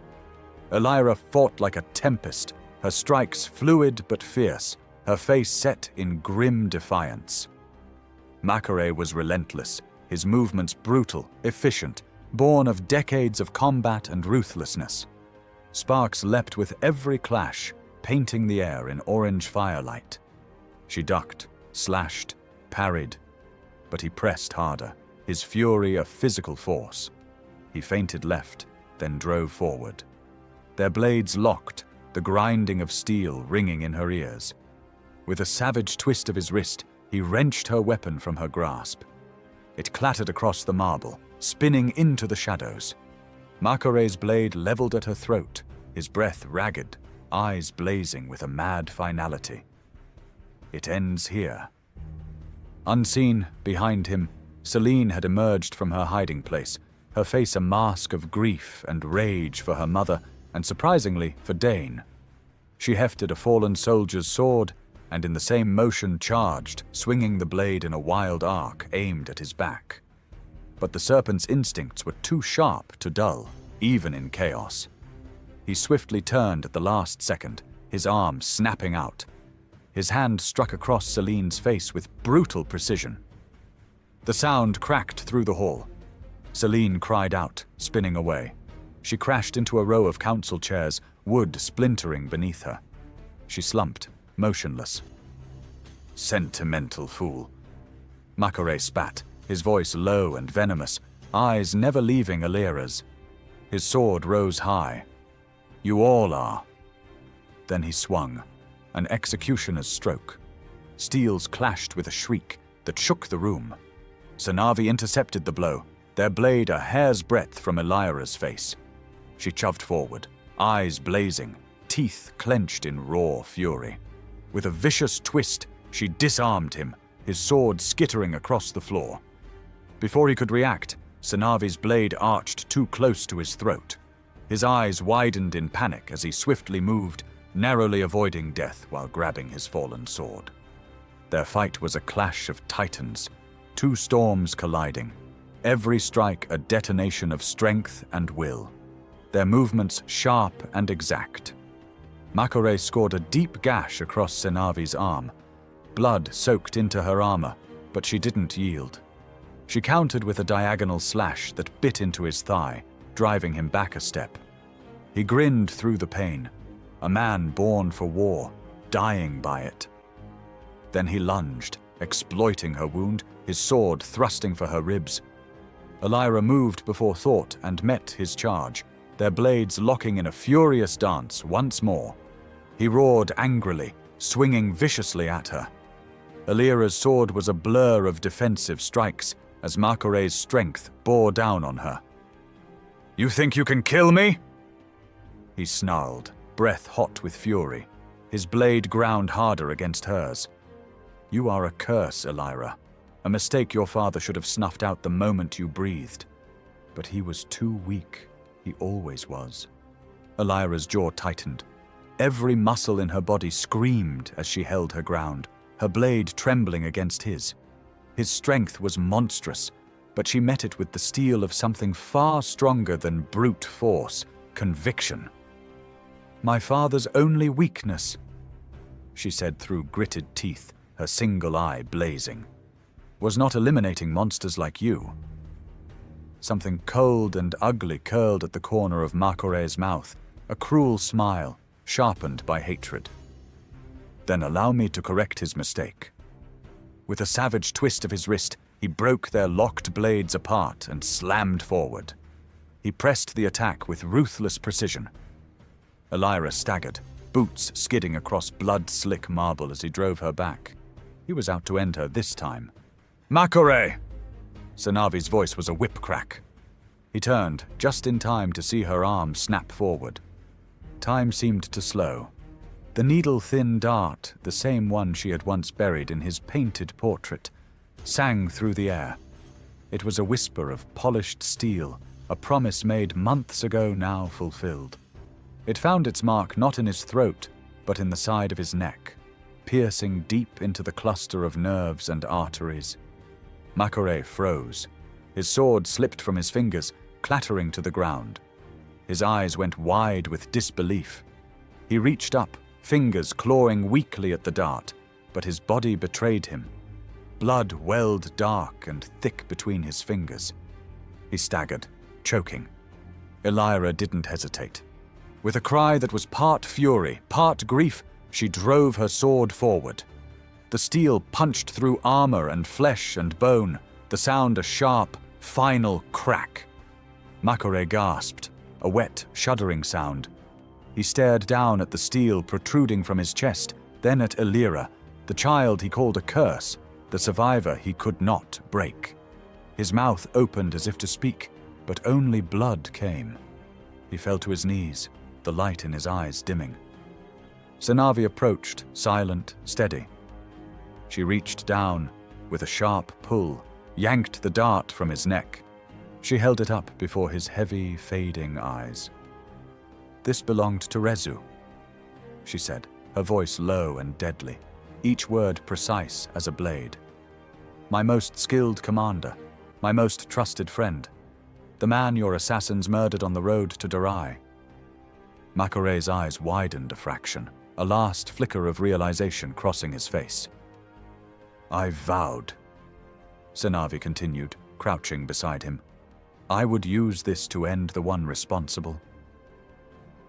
Elira fought like a tempest, her strikes fluid but fierce, her face set in grim defiance. Makore was relentless, his movements brutal, efficient, born of decades of combat and ruthlessness. Sparks leapt with every clash, painting the air in orange firelight. She ducked, slashed, parried, but he pressed harder, his fury a physical force. He feinted left, then drove forward. Their blades locked, the grinding of steel ringing in her ears. With a savage twist of his wrist, he wrenched her weapon from her grasp. It clattered across the marble, spinning into the shadows. Makore's blade leveled at her throat, his breath ragged, eyes blazing with a mad finality. It ends here. Unseen, behind him, Celine had emerged from her hiding place, her face a mask of grief and rage for her mother, and surprisingly, for Dane. She hefted a fallen soldier's sword, and in the same motion charged, swinging the blade in a wild arc aimed at his back. But the serpent's instincts were too sharp to dull, even in chaos. He swiftly turned at the last second, his arm snapping out. His hand struck across Celine's face with brutal precision. The sound cracked through the hall. Celine cried out, spinning away. She crashed into a row of council chairs, wood splintering beneath her. She slumped, motionless. Sentimental fool. Makore spat, his voice low and venomous, eyes never leaving Elira's. His sword rose high. You all are. Then he swung, an executioner's stroke. Steels clashed with a shriek that shook the room. Senavi intercepted the blow, their blade a hair's breadth from Elira's face. She shoved forward, eyes blazing, teeth clenched in raw fury. With a vicious twist, she disarmed him, his sword skittering across the floor. Before he could react, Senavi's blade arched too close to his throat. His eyes widened in panic as he swiftly moved, narrowly avoiding death while grabbing his fallen sword. Their fight was a clash of titans, two storms colliding, every strike a detonation of strength and will, their movements sharp and exact. Makore scored a deep gash across Senavi's arm. Blood soaked into her armor, but she didn't yield. She countered with a diagonal slash that bit into his thigh, driving him back a step. He grinned through the pain, a man born for war, dying by it. Then he lunged, exploiting her wound, his sword thrusting for her ribs. Elira moved before thought and met his charge, their blades locking in a furious dance once more. He roared angrily, swinging viciously at her. Elira's sword was a blur of defensive strikes as Makore's strength bore down on her. You think you can kill me? He snarled, breath hot with fury. His blade ground harder against hers. You are a curse, Elira. A mistake your father should have snuffed out the moment you breathed. But he was too weak. He always was. Elira's jaw tightened. Every muscle in her body screamed as she held her ground, her blade trembling against his. His strength was monstrous, but she met it with the steel of something far stronger than brute force, conviction. My father's only weakness, she said through gritted teeth, her single eye blazing, was not eliminating monsters like you. Something cold and ugly curled at the corner of Makore's mouth, a cruel smile, sharpened by hatred. Then allow me to correct his mistake. With a savage twist of his wrist, he broke their locked blades apart and slammed forward. He pressed the attack with ruthless precision. Elira staggered, boots skidding across blood-slick marble as he drove her back. He was out to end her this time. Makore! Senavi's voice was a whip crack. He turned, just in time to see her arm snap forward. Time seemed to slow. The needle-thin dart, the same one she had once buried in his painted portrait, sang through the air. It was a whisper of polished steel, a promise made months ago now fulfilled. It found its mark not in his throat, but in the side of his neck, piercing deep into the cluster of nerves and arteries. Makore froze. His sword slipped from his fingers, clattering to the ground. His eyes went wide with disbelief. He reached up, fingers clawing weakly at the dart, but his body betrayed him. Blood welled dark and thick between his fingers. He staggered, choking. Elira didn't hesitate. With a cry that was part fury, part grief, she drove her sword forward. The steel punched through armor and flesh and bone, the sound a sharp, final crack. Makore gasped, a wet, shuddering sound. He stared down at the steel protruding from his chest, then at Elira, the child he called a curse, the survivor he could not break. His mouth opened as if to speak, but only blood came. He fell to his knees, the light in his eyes dimming. Senavi approached, silent, steady. She reached down, with a sharp pull, yanked the dart from his neck. She held it up before his heavy, fading eyes. "This belonged to Rezu," she said, her voice low and deadly, each word precise as a blade. "My most skilled commander, my most trusted friend, the man your assassins murdered on the road to Darai." Makore's eyes widened a fraction, a last flicker of realization crossing his face. "I vowed," Senavi continued, crouching beside him, "I would use this to end the one responsible."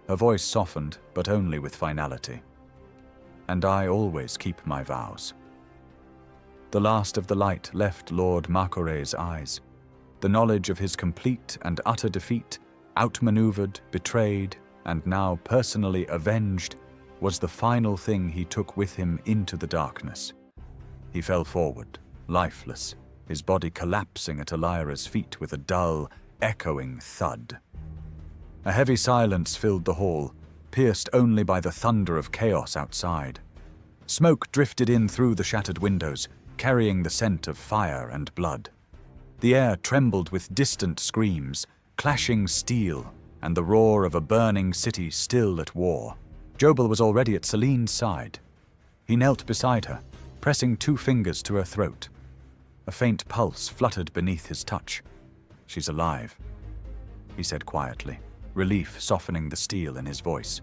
Her voice softened, but only with finality. "And I always keep my vows." The last of the light left Lord Makore's eyes. The knowledge of his complete and utter defeat, outmaneuvered, betrayed, and now personally avenged, was the final thing he took with him into the darkness. He fell forward, lifeless, his body collapsing at Elira's feet with a dull, echoing thud. A heavy silence filled the hall, pierced only by the thunder of chaos outside. Smoke drifted in through the shattered windows, carrying the scent of fire and blood. The air trembled with distant screams, clashing steel, and the roar of a burning city still at war. Jobel was already at Celine's side. He knelt beside her, pressing 2 fingers to her throat. A faint pulse fluttered beneath his touch. "She's alive," he said quietly, relief softening the steel in his voice.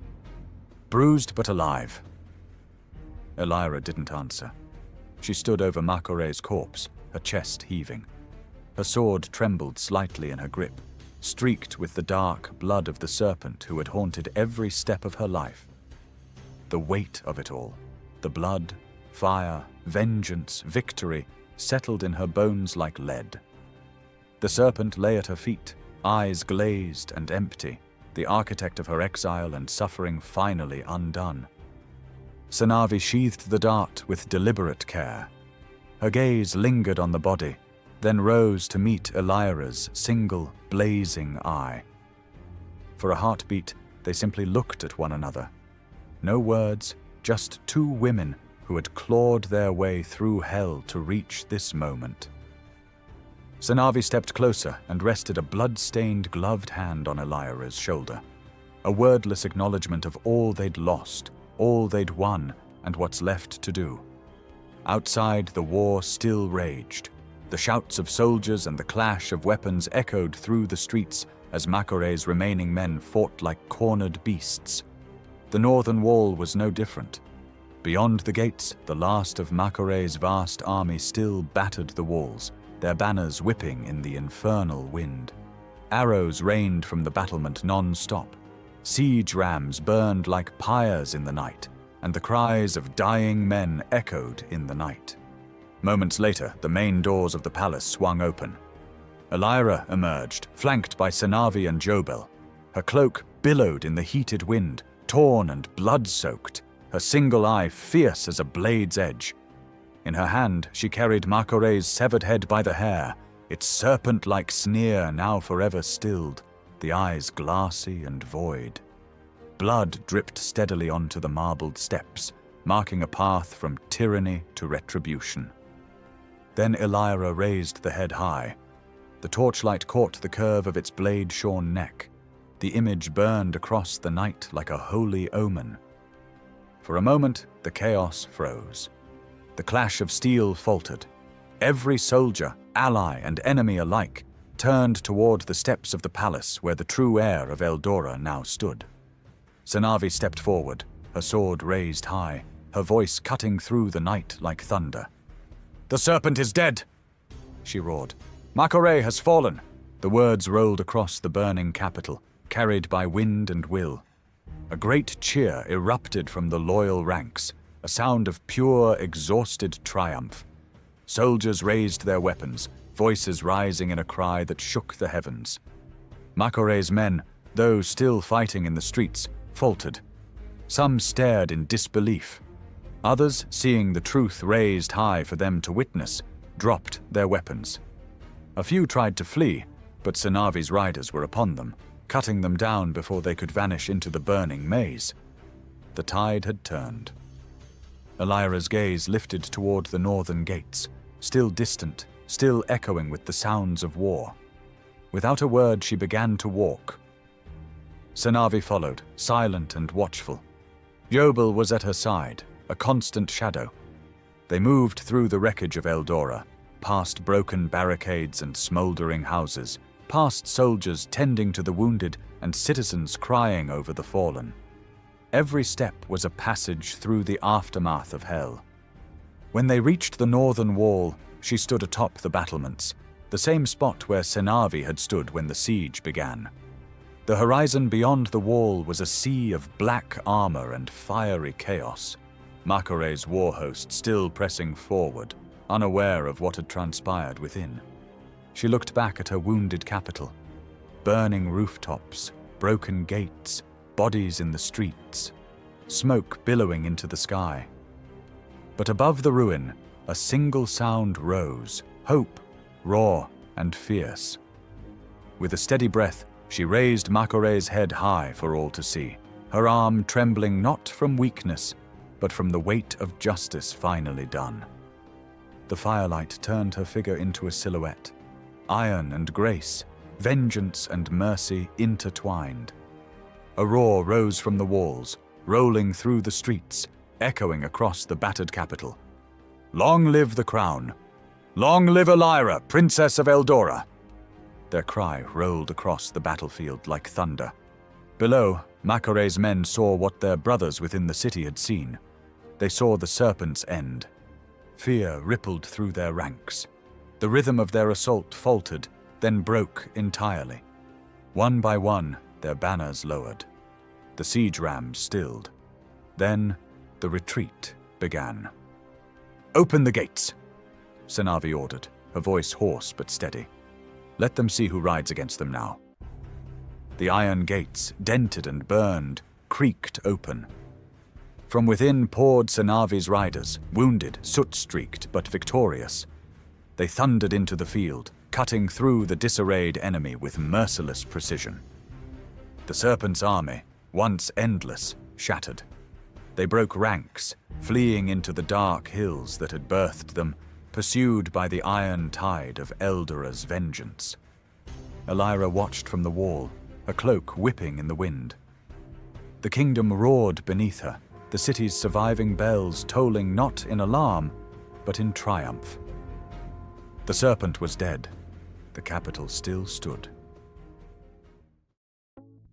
"Bruised but alive." Elira didn't answer. She stood over Makore's corpse, her chest heaving. Her sword trembled slightly in her grip, streaked with the dark blood of the serpent who had haunted every step of her life. The weight of it all, the blood, fire, vengeance, victory, settled in her bones like lead. The serpent lay at her feet, eyes glazed and empty, the architect of her exile and suffering finally undone. Senavi sheathed the dart with deliberate care. Her gaze lingered on the body, then rose to meet Elira's single, blazing eye. For a heartbeat, they simply looked at one another. No words, just 2 women who had clawed their way through hell to reach this moment. Senavi stepped closer and rested a blood-stained gloved hand on Elira's shoulder. A wordless acknowledgement of all they'd lost, all they'd won, and what's left to do. Outside, the war still raged. The shouts of soldiers and the clash of weapons echoed through the streets as Makore's remaining men fought like cornered beasts. The northern wall was no different. Beyond the gates, the last of Makore's vast army still battered the walls, their banners whipping in the infernal wind. Arrows rained from the battlement non-stop. Siege rams burned like pyres in the night, and the cries of dying men echoed in the night. Moments later, the main doors of the palace swung open. Elira emerged, flanked by Senavi and Jobel. Her cloak billowed in the heated wind, torn and blood-soaked, her single eye fierce as a blade's edge. In her hand, she carried Makore's severed head by the hair, its serpent-like sneer now forever stilled, the eyes glassy and void. Blood dripped steadily onto the marbled steps, marking a path from tyranny to retribution. Then Elira raised the head high. The torchlight caught the curve of its blade-shorn neck. The image burned across the night like a holy omen. For a moment, the chaos froze. The clash of steel faltered. Every soldier, ally and enemy alike, turned toward the steps of the palace where the true heir of Eldora now stood. Senavi stepped forward, her sword raised high, her voice cutting through the night like thunder. "The serpent is dead!" she roared. "Makore has fallen!" The words rolled across the burning capital, carried by wind and will. A great cheer erupted from the loyal ranks. a sound of pure, exhausted triumph. Soldiers raised their weapons, voices rising in a cry that shook the heavens. Makore's men, though still fighting in the streets, faltered. Some stared in disbelief. Others, seeing the truth raised high for them to witness, dropped their weapons. A few tried to flee, but Senavi's riders were upon them, cutting them down before they could vanish into the burning maze. The tide had turned. Elira's gaze lifted toward the northern gates, still distant, still echoing with the sounds of war. Without a word, she began to walk. Senavi followed, silent and watchful. Yobel was at her side, a constant shadow. They moved through the wreckage of Eldora, past broken barricades and smoldering houses, past soldiers tending to the wounded and citizens crying over the fallen. Every step was a passage through the aftermath of hell. When they reached the northern wall, she stood atop the battlements, the same spot where Senavi had stood when the siege began. The horizon beyond the wall was a sea of black armor and fiery chaos. Makore's war host still pressing forward, unaware of what had transpired within. She looked back at her wounded capital. Burning rooftops, broken gates, bodies in the streets, smoke billowing into the sky. But above the ruin, a single sound rose, hope, raw and fierce. With a steady breath, she raised Makore's head high for all to see, her arm trembling not from weakness, but from the weight of justice finally done. The firelight turned her figure into a silhouette, iron and grace, vengeance and mercy intertwined. A roar rose from the walls, rolling through the streets, echoing across the battered capital. "Long live the crown! Long live Elira, Princess of Eldora!" Their cry rolled across the battlefield like thunder. Below, Makore's men saw what their brothers within the city had seen. They saw the serpent's end. Fear rippled through their ranks. The rhythm of their assault faltered, then broke entirely. One by one, their banners lowered. The siege rams stilled. Then, the retreat began. "Open the gates," Senavi ordered, her voice hoarse but steady. "Let them see who rides against them now." The iron gates, dented and burned, creaked open. From within poured Senavi's riders, wounded, soot-streaked, but victorious. They thundered into the field, cutting through the disarrayed enemy with merciless precision. The serpent's army, once endless, shattered. They broke ranks, fleeing into the dark hills that had birthed them, pursued by the iron tide of Eldora's vengeance. Elira watched from the wall, her cloak whipping in the wind. The kingdom roared beneath her, the city's surviving bells tolling not in alarm, but in triumph. The serpent was dead. The capital still stood.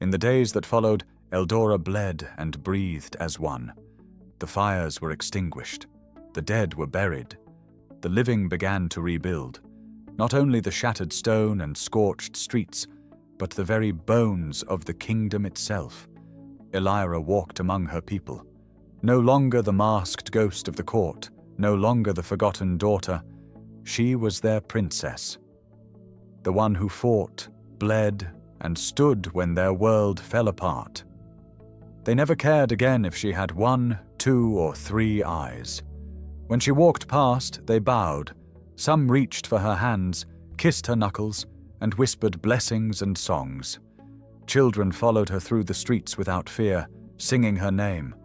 In the days that followed, Eldora bled and breathed as one. The fires were extinguished. The dead were buried. The living began to rebuild. Not only the shattered stone and scorched streets, but the very bones of the kingdom itself. Elira walked among her people. No longer the masked ghost of the court, no longer the forgotten daughter. She was their princess. The one who fought, bled, and stood when their world fell apart. They never cared again if she had 1, 2, or 3 eyes. When she walked past, they bowed. Some reached for her hands, kissed her knuckles, and whispered blessings and songs. Children followed her through the streets without fear, singing her name.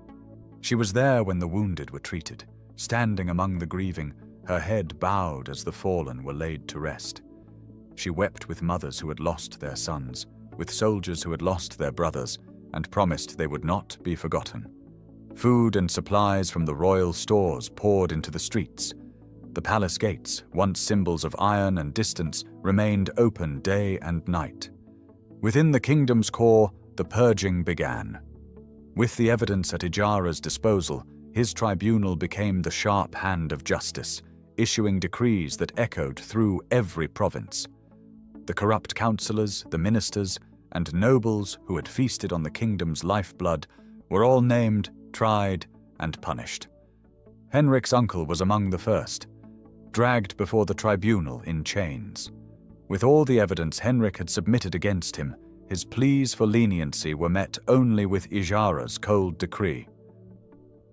She was there when the wounded were treated, standing among the grieving, her head bowed as the fallen were laid to rest. She wept with mothers who had lost their sons, with soldiers who had lost their brothers, and promised they would not be forgotten. Food and supplies from the royal stores poured into the streets. The palace gates, once symbols of iron and distance, remained open day and night. Within the kingdom's core, the purging began. With the evidence at Ijara's disposal, his tribunal became the sharp hand of justice, issuing decrees that echoed through every province. The corrupt councillors, the ministers, and nobles who had feasted on the kingdom's lifeblood were all named, tried, and punished. Henrik's uncle was among the first, dragged before the tribunal in chains. With all the evidence Henrik had submitted against him, his pleas for leniency were met only with Ijara's cold decree.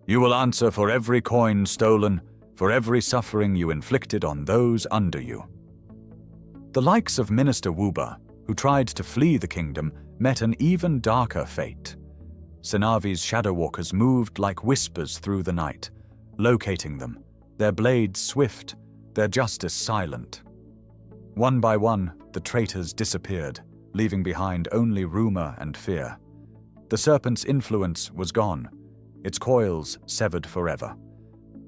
"You will answer for every coin stolen, for every suffering you inflicted on those under you." The likes of Minister Wuba, who tried to flee the kingdom, met an even darker fate. Senavi's shadowwalkers moved like whispers through the night, locating them, their blades swift, their justice silent. One by one, the traitors disappeared, leaving behind only rumor and fear. The serpent's influence was gone, its coils severed forever.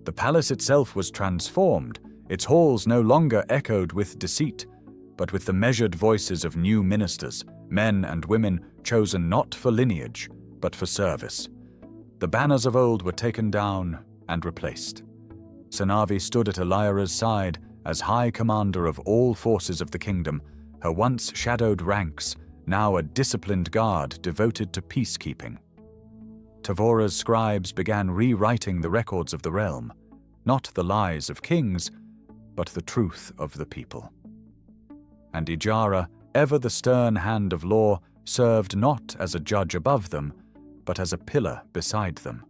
The palace itself was transformed, its halls no longer echoed with deceit, but with the measured voices of new ministers, men and women chosen not for lineage, but for service. The banners of old were taken down and replaced. Senavi stood at Elira's side as High Commander of all forces of the kingdom, her once shadowed ranks, now a disciplined guard devoted to peacekeeping. Tavora's scribes began rewriting the records of the realm, not the lies of kings, but the truth of the people. And Ijara, ever the stern hand of law, served not as a judge above them, but as a pillar beside them.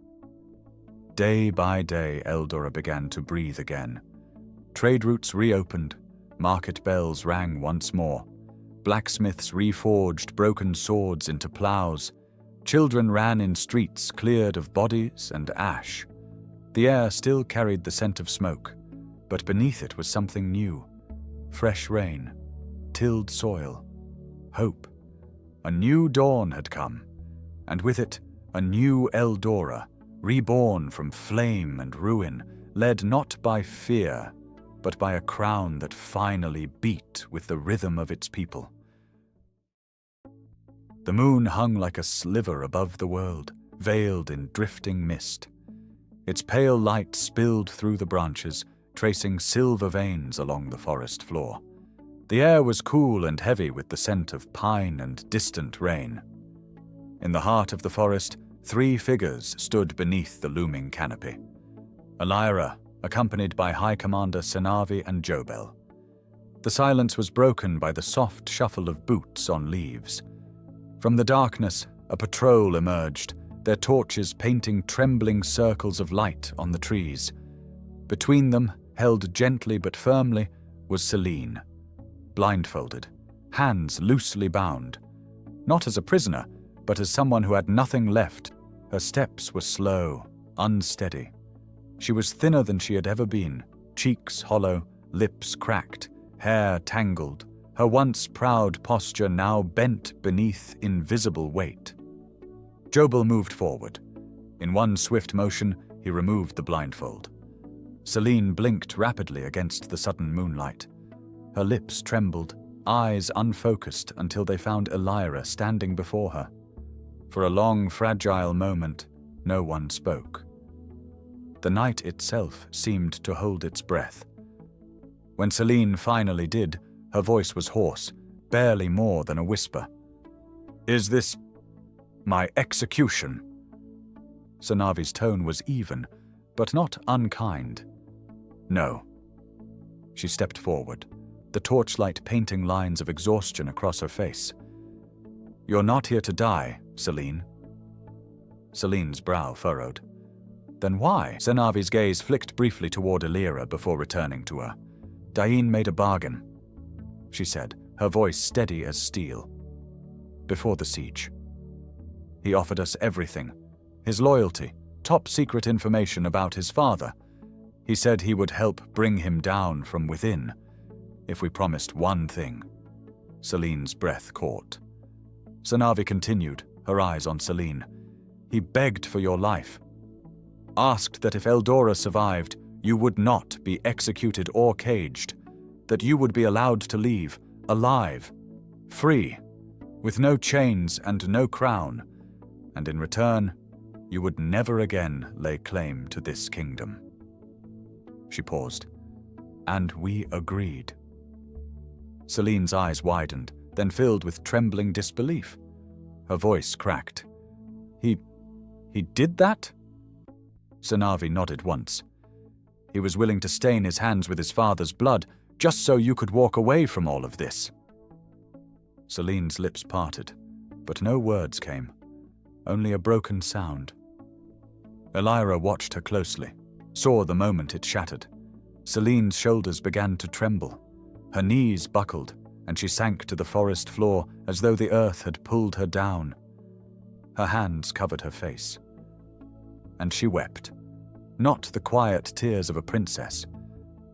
Day by day, Eldora began to breathe again. Trade routes reopened, market bells rang once more, blacksmiths reforged broken swords into plows, children ran in streets cleared of bodies and ash. The air still carried the scent of smoke, but beneath it was something new. Fresh rain, tilled soil, hope. A new dawn had come, and with it a new Eldora, reborn from flame and ruin, led not by fear, but by a crown that finally beat with the rhythm of its people. The moon hung like a sliver above the world, veiled in drifting mist. Its pale light spilled through the branches, tracing silver veins along the forest floor. The air was cool and heavy with the scent of pine and distant rain. In the heart of the forest, 3 figures stood beneath the looming canopy. Elira, accompanied by High Commander Senavi and Jobel. The silence was broken by the soft shuffle of boots on leaves. From the darkness, a patrol emerged, their torches painting trembling circles of light on the trees. Between them, held gently but firmly, was Celine, blindfolded, hands loosely bound. Not as a prisoner, but as someone who had nothing left. Her steps were slow, unsteady. She was thinner than she had ever been, cheeks hollow, lips cracked, hair tangled, her once proud posture now bent beneath invisible weight. Jobel moved forward. In one swift motion, he removed the blindfold. Celine blinked rapidly against the sudden moonlight. Her lips trembled, eyes unfocused until they found Elira standing before her. For a long, fragile moment, no one spoke. The night itself seemed to hold its breath. When Celine finally did, her voice was hoarse, barely more than a whisper. "Is this my execution?" Senavi's tone was even, but not unkind. "No." She stepped forward, the torchlight painting lines of exhaustion across her face. "You're not here to die, Celine." Celine's brow furrowed. "Then why?" Senavi's gaze flicked briefly toward Elira before returning to her. "Dain made a bargain," she said, her voice steady as steel. "Before the siege. He offered us everything. His loyalty, top-secret information about his father. He said he would help bring him down from within, if we promised one thing." Celine's breath caught. Senavi continued, her eyes on Celine. "He begged for your life. Asked that if Eldora survived, you would not be executed or caged, that you would be allowed to leave, alive, free, with no chains and no crown, and in return, you would never again lay claim to this kingdom." She paused. "And we agreed." Celine's eyes widened, then filled with trembling disbelief. Her voice cracked. He did that?" Senavi nodded once. He was willing to stain his hands with his father's blood just so you could walk away from all of this. Celine's lips parted, but no words came, only a broken sound. Elira watched her closely, saw the moment it shattered. Celine's shoulders began to tremble. Her knees buckled, and she sank to the forest floor as though the earth had pulled her down. Her hands covered her face. And she wept. Not the quiet tears of a princess,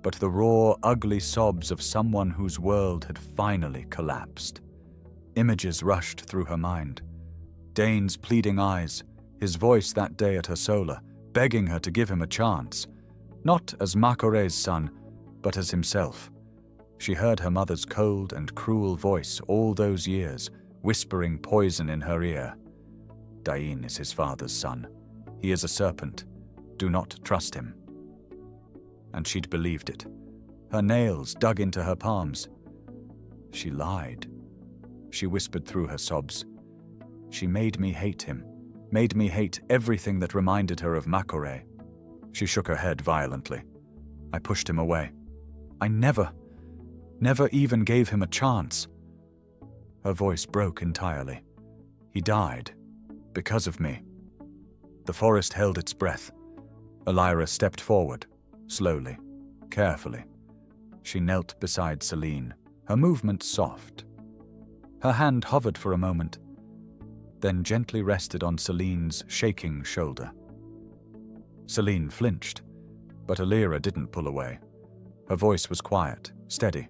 but the raw, ugly sobs of someone whose world had finally collapsed. Images rushed through her mind. Dane's pleading eyes, his voice that day at her solar, begging her to give him a chance, not as Makore's son, but as himself. She heard her mother's cold and cruel voice all those years, whispering poison in her ear. Dain is his father's son. He is a serpent. Do not trust him. And she'd believed it. Her nails dug into her palms. She lied. She whispered through her sobs. She made me hate him, made me hate everything that reminded her of Makore. She shook her head violently. I pushed him away. I never even gave him a chance. Her voice broke entirely. He died. Because of me. The forest held its breath. Elira stepped forward, slowly, carefully. She knelt beside Celine, her movement soft. Her hand hovered for a moment, then gently rested on Celine's shaking shoulder. Celine flinched, but Elira didn't pull away. Her voice was quiet, steady.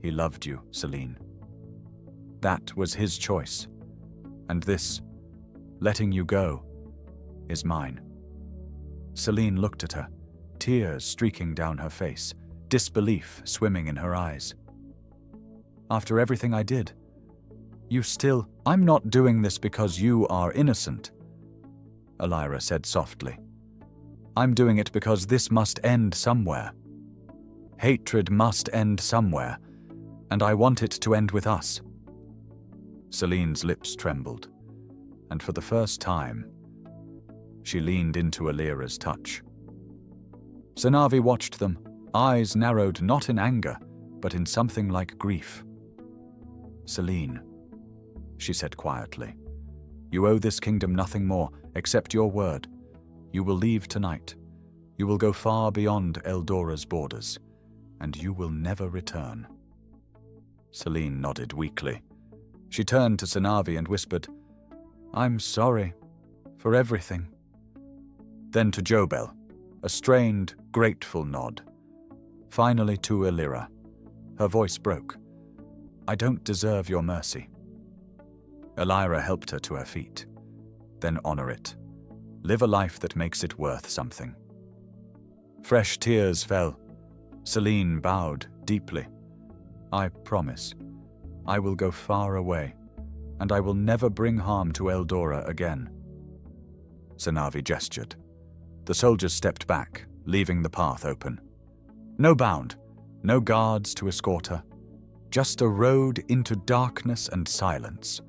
He loved you, Celine. That was his choice. And this, letting you go, is mine. Celine looked at her, tears streaking down her face, disbelief swimming in her eyes. After everything I did, I'm not doing this because you are innocent, Elira said softly. I'm doing it because this must end somewhere. Hatred must end somewhere, and I want it to end with us. Celine's lips trembled, and for the first time, she leaned into Elira's touch. Senavi watched them, eyes narrowed not in anger, but in something like grief. Celine, she said quietly, you owe this kingdom nothing more except your word. You will leave tonight. You will go far beyond Eldora's borders, and you will never return. Celine nodded weakly. She turned to Senavi and whispered, I'm sorry for everything. Then to Jobel, a strained, grateful nod. Finally to Elira. Her voice broke. I don't deserve your mercy. Elira helped her to her feet. Then honor it. Live a life that makes it worth something. Fresh tears fell. Celine bowed deeply. I promise. I will go far away, and I will never bring harm to Eldora again. Senavi gestured. The soldiers stepped back, leaving the path open. No bound, no guards to escort her. Just a road into darkness and silence.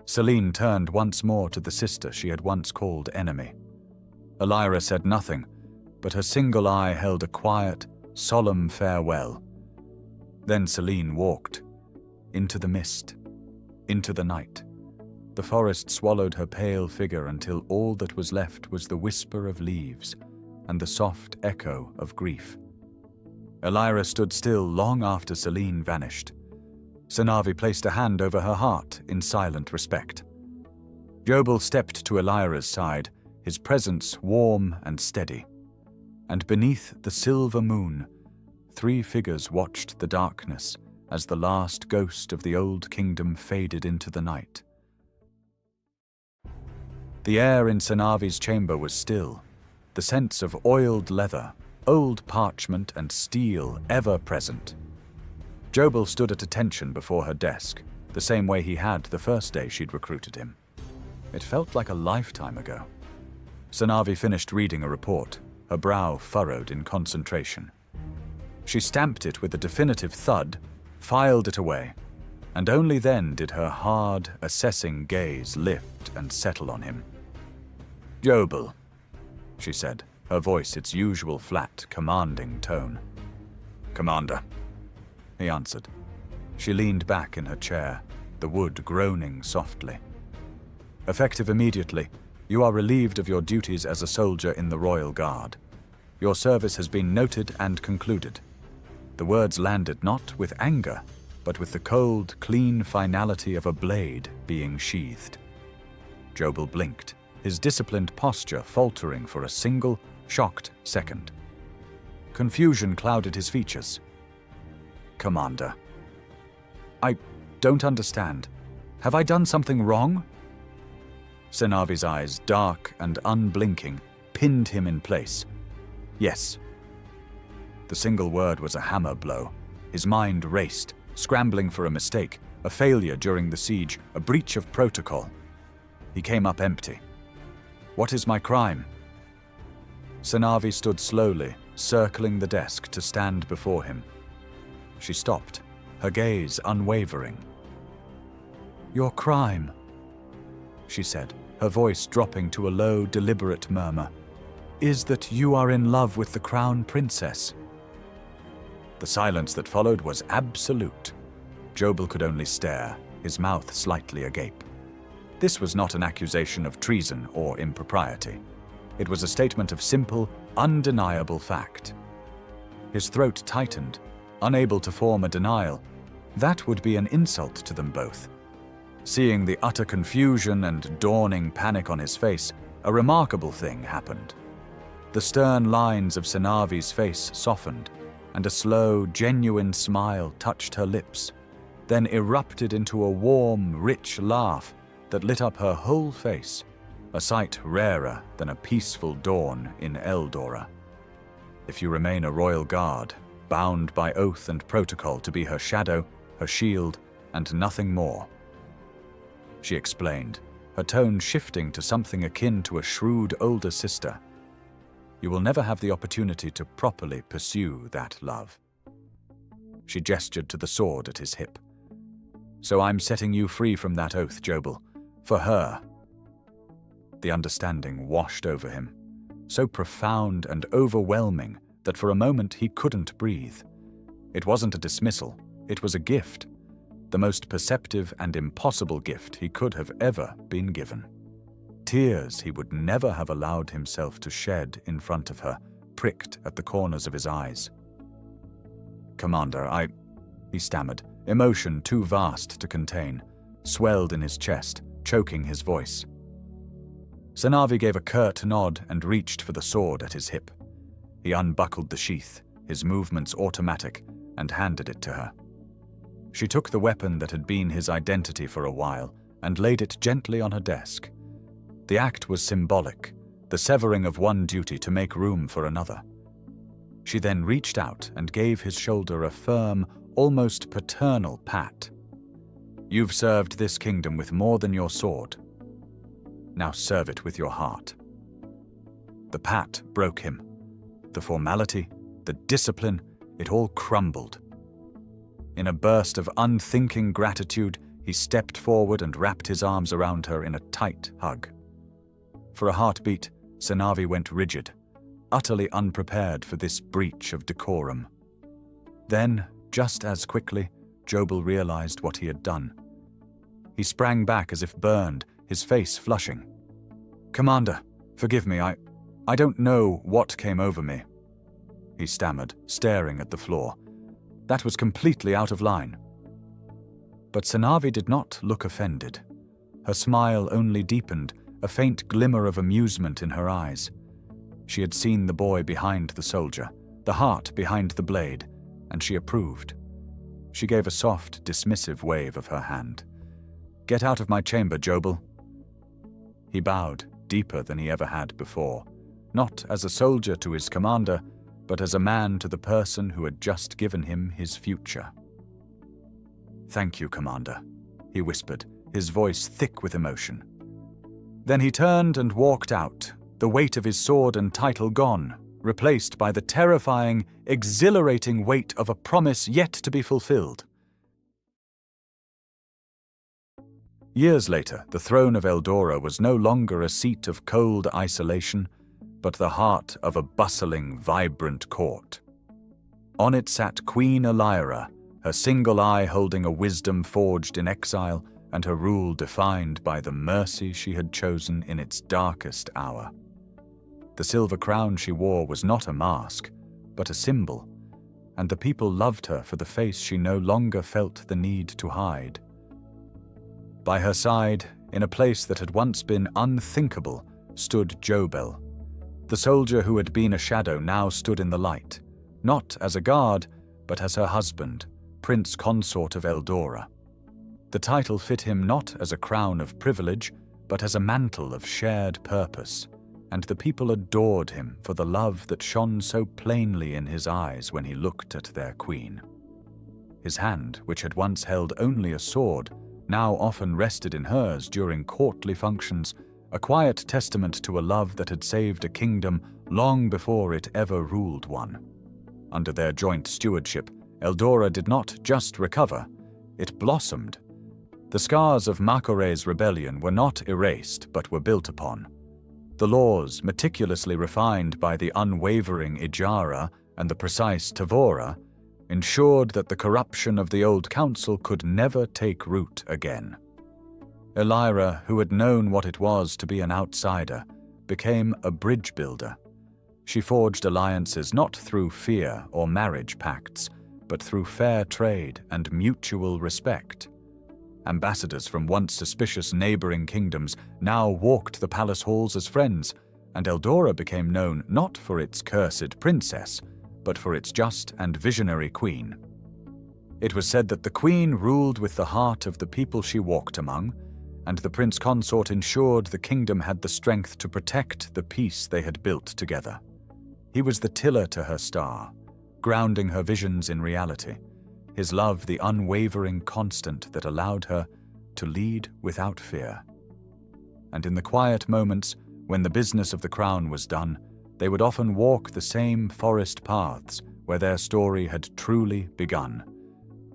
Celine turned once more to the sister she had once called enemy. Elira said nothing, but her single eye held a quiet, solemn farewell. Then Celine walked, into the mist, into the night. The forest swallowed her pale figure until all that was left was the whisper of leaves and the soft echo of grief. Elira stood still long after Celine vanished. Senavi placed a hand over her heart in silent respect. Jobel stepped to Elira's side, his presence warm and steady. And beneath the silver moon, 3 figures watched the darkness as the last ghost of the old kingdom faded into the night. The air in Senavi's chamber was still, the sense of oiled leather, old parchment and steel ever present. Jobel stood at attention before her desk, the same way he had the first day she'd recruited him. It felt like a lifetime ago. Senavi finished reading a report, her brow furrowed in concentration. She stamped it with a definitive thud, filed it away, and only then did her hard, assessing gaze lift and settle on him. Jobel, she said, her voice its usual flat, commanding tone. "Commander," he answered. She leaned back in her chair, the wood groaning softly. "Effective immediately, you are relieved of your duties as a soldier in the Royal Guard. Your service has been noted and concluded." The words landed not with anger, but with the cold, clean finality of a blade being sheathed. Jobel blinked, his disciplined posture faltering for a single, shocked second. Confusion clouded his features. "Commander, I don't understand. Have I done something wrong?" Senavi's eyes, dark and unblinking, pinned him in place. "Yes." The single word was a hammer blow. His mind raced, scrambling for a mistake, a failure during the siege, a breach of protocol. He came up empty. "What is my crime?" Senavi stood slowly, circling the desk to stand before him. She stopped, her gaze unwavering. "Your crime," she said, her voice dropping to a low, deliberate murmur, "is that you are in love with the Crown Princess." The silence that followed was absolute. Jobel could only stare, his mouth slightly agape. This was not an accusation of treason or impropriety. It was a statement of simple, undeniable fact. His throat tightened, unable to form a denial. That would be an insult to them both. Seeing the utter confusion and dawning panic on his face, a remarkable thing happened. The stern lines of Senavi's face softened, and a slow, genuine smile touched her lips, then erupted into a warm, rich laugh that lit up her whole face, a sight rarer than a peaceful dawn in Eldora. If you remain a royal guard, bound by oath and protocol to be her shadow, her shield, and nothing more, she explained, her tone shifting to something akin to a shrewd older sister, you will never have the opportunity to properly pursue that love. She gestured to the sword at his hip. So I'm setting you free from that oath, Jobel, for her. The understanding washed over him, so profound and overwhelming that for a moment he couldn't breathe. It wasn't a dismissal, it was a gift, the most perceptive and impossible gift he could have ever been given. Tears he would never have allowed himself to shed in front of her, pricked at the corners of his eyes. "Commander, he stammered, emotion too vast to contain, swelled in his chest, choking his voice. Senavi gave a curt nod and reached for the sword at his hip. He unbuckled the sheath, his movements automatic, and handed it to her. She took the weapon that had been his identity for a while and laid it gently on her desk. The act was symbolic, the severing of one duty to make room for another. She then reached out and gave his shoulder a firm, almost paternal pat. "You've served this kingdom with more than your sword. Now serve it with your heart." The pat broke him. The formality, the discipline, it all crumbled. In a burst of unthinking gratitude, he stepped forward and wrapped his arms around her in a tight hug. For a heartbeat, Senavi went rigid, utterly unprepared for this breach of decorum. Then, just as quickly, Jobel realized what he had done. He sprang back as if burned, his face flushing. "Commander, forgive me, I don't know what came over me," he stammered, staring at the floor. "That was completely out of line." But Senavi did not look offended. Her smile only deepened, a faint glimmer of amusement in her eyes. She had seen the boy behind the soldier, the heart behind the blade, and she approved. She gave a soft, dismissive wave of her hand. "Get out of my chamber, Jobel." He bowed, deeper than he ever had before, not as a soldier to his commander, but as a man to the person who had just given him his future. "Thank you, Commander," he whispered, his voice thick with emotion. Then he turned and walked out, the weight of his sword and title gone, replaced by the terrifying, exhilarating weight of a promise yet to be fulfilled. Years later, the throne of Eldora was no longer a seat of cold isolation, but the heart of a bustling, vibrant court. On it sat Queen Elira, her single eye holding a wisdom forged in exile and her rule defined by the mercy she had chosen in its darkest hour. The silver crown she wore was not a mask, but a symbol, and the people loved her for the face she no longer felt the need to hide. By her side, in a place that had once been unthinkable, stood Jobel. The soldier who had been a shadow now stood in the light, not as a guard, but as her husband, Prince Consort of Eldora. The title fit him not as a crown of privilege, but as a mantle of shared purpose, and the people adored him for the love that shone so plainly in his eyes when he looked at their queen. His hand, which had once held only a sword, now often rested in hers during courtly functions, a quiet testament to a love that had saved a kingdom long before it ever ruled one. Under their joint stewardship, Eldora did not just recover, it blossomed. The scars of Makore's rebellion were not erased, but were built upon. The laws, meticulously refined by the unwavering Ijara and the precise Tavora, ensured that the corruption of the old council could never take root again. Elira, who had known what it was to be an outsider, became a bridge builder. She forged alliances not through fear or marriage pacts, but through fair trade and mutual respect. Ambassadors from once suspicious neighboring kingdoms now walked the palace halls as friends, and Eldora became known not for its cursed princess, but for its just and visionary queen. It was said that the queen ruled with the heart of the people she walked among, and the prince consort ensured the kingdom had the strength to protect the peace they had built together. He was the tiller to her star, grounding her visions in reality, his love the unwavering constant that allowed her to lead without fear. And in the quiet moments, when the business of the crown was done, they would often walk the same forest paths where their story had truly begun.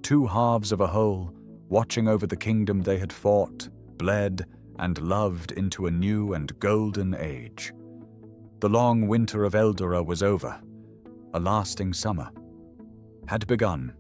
Two halves of a whole, watching over the kingdom they had fought, bled, and loved into a new and golden age. The long winter of Eldora was over. A lasting summer had begun.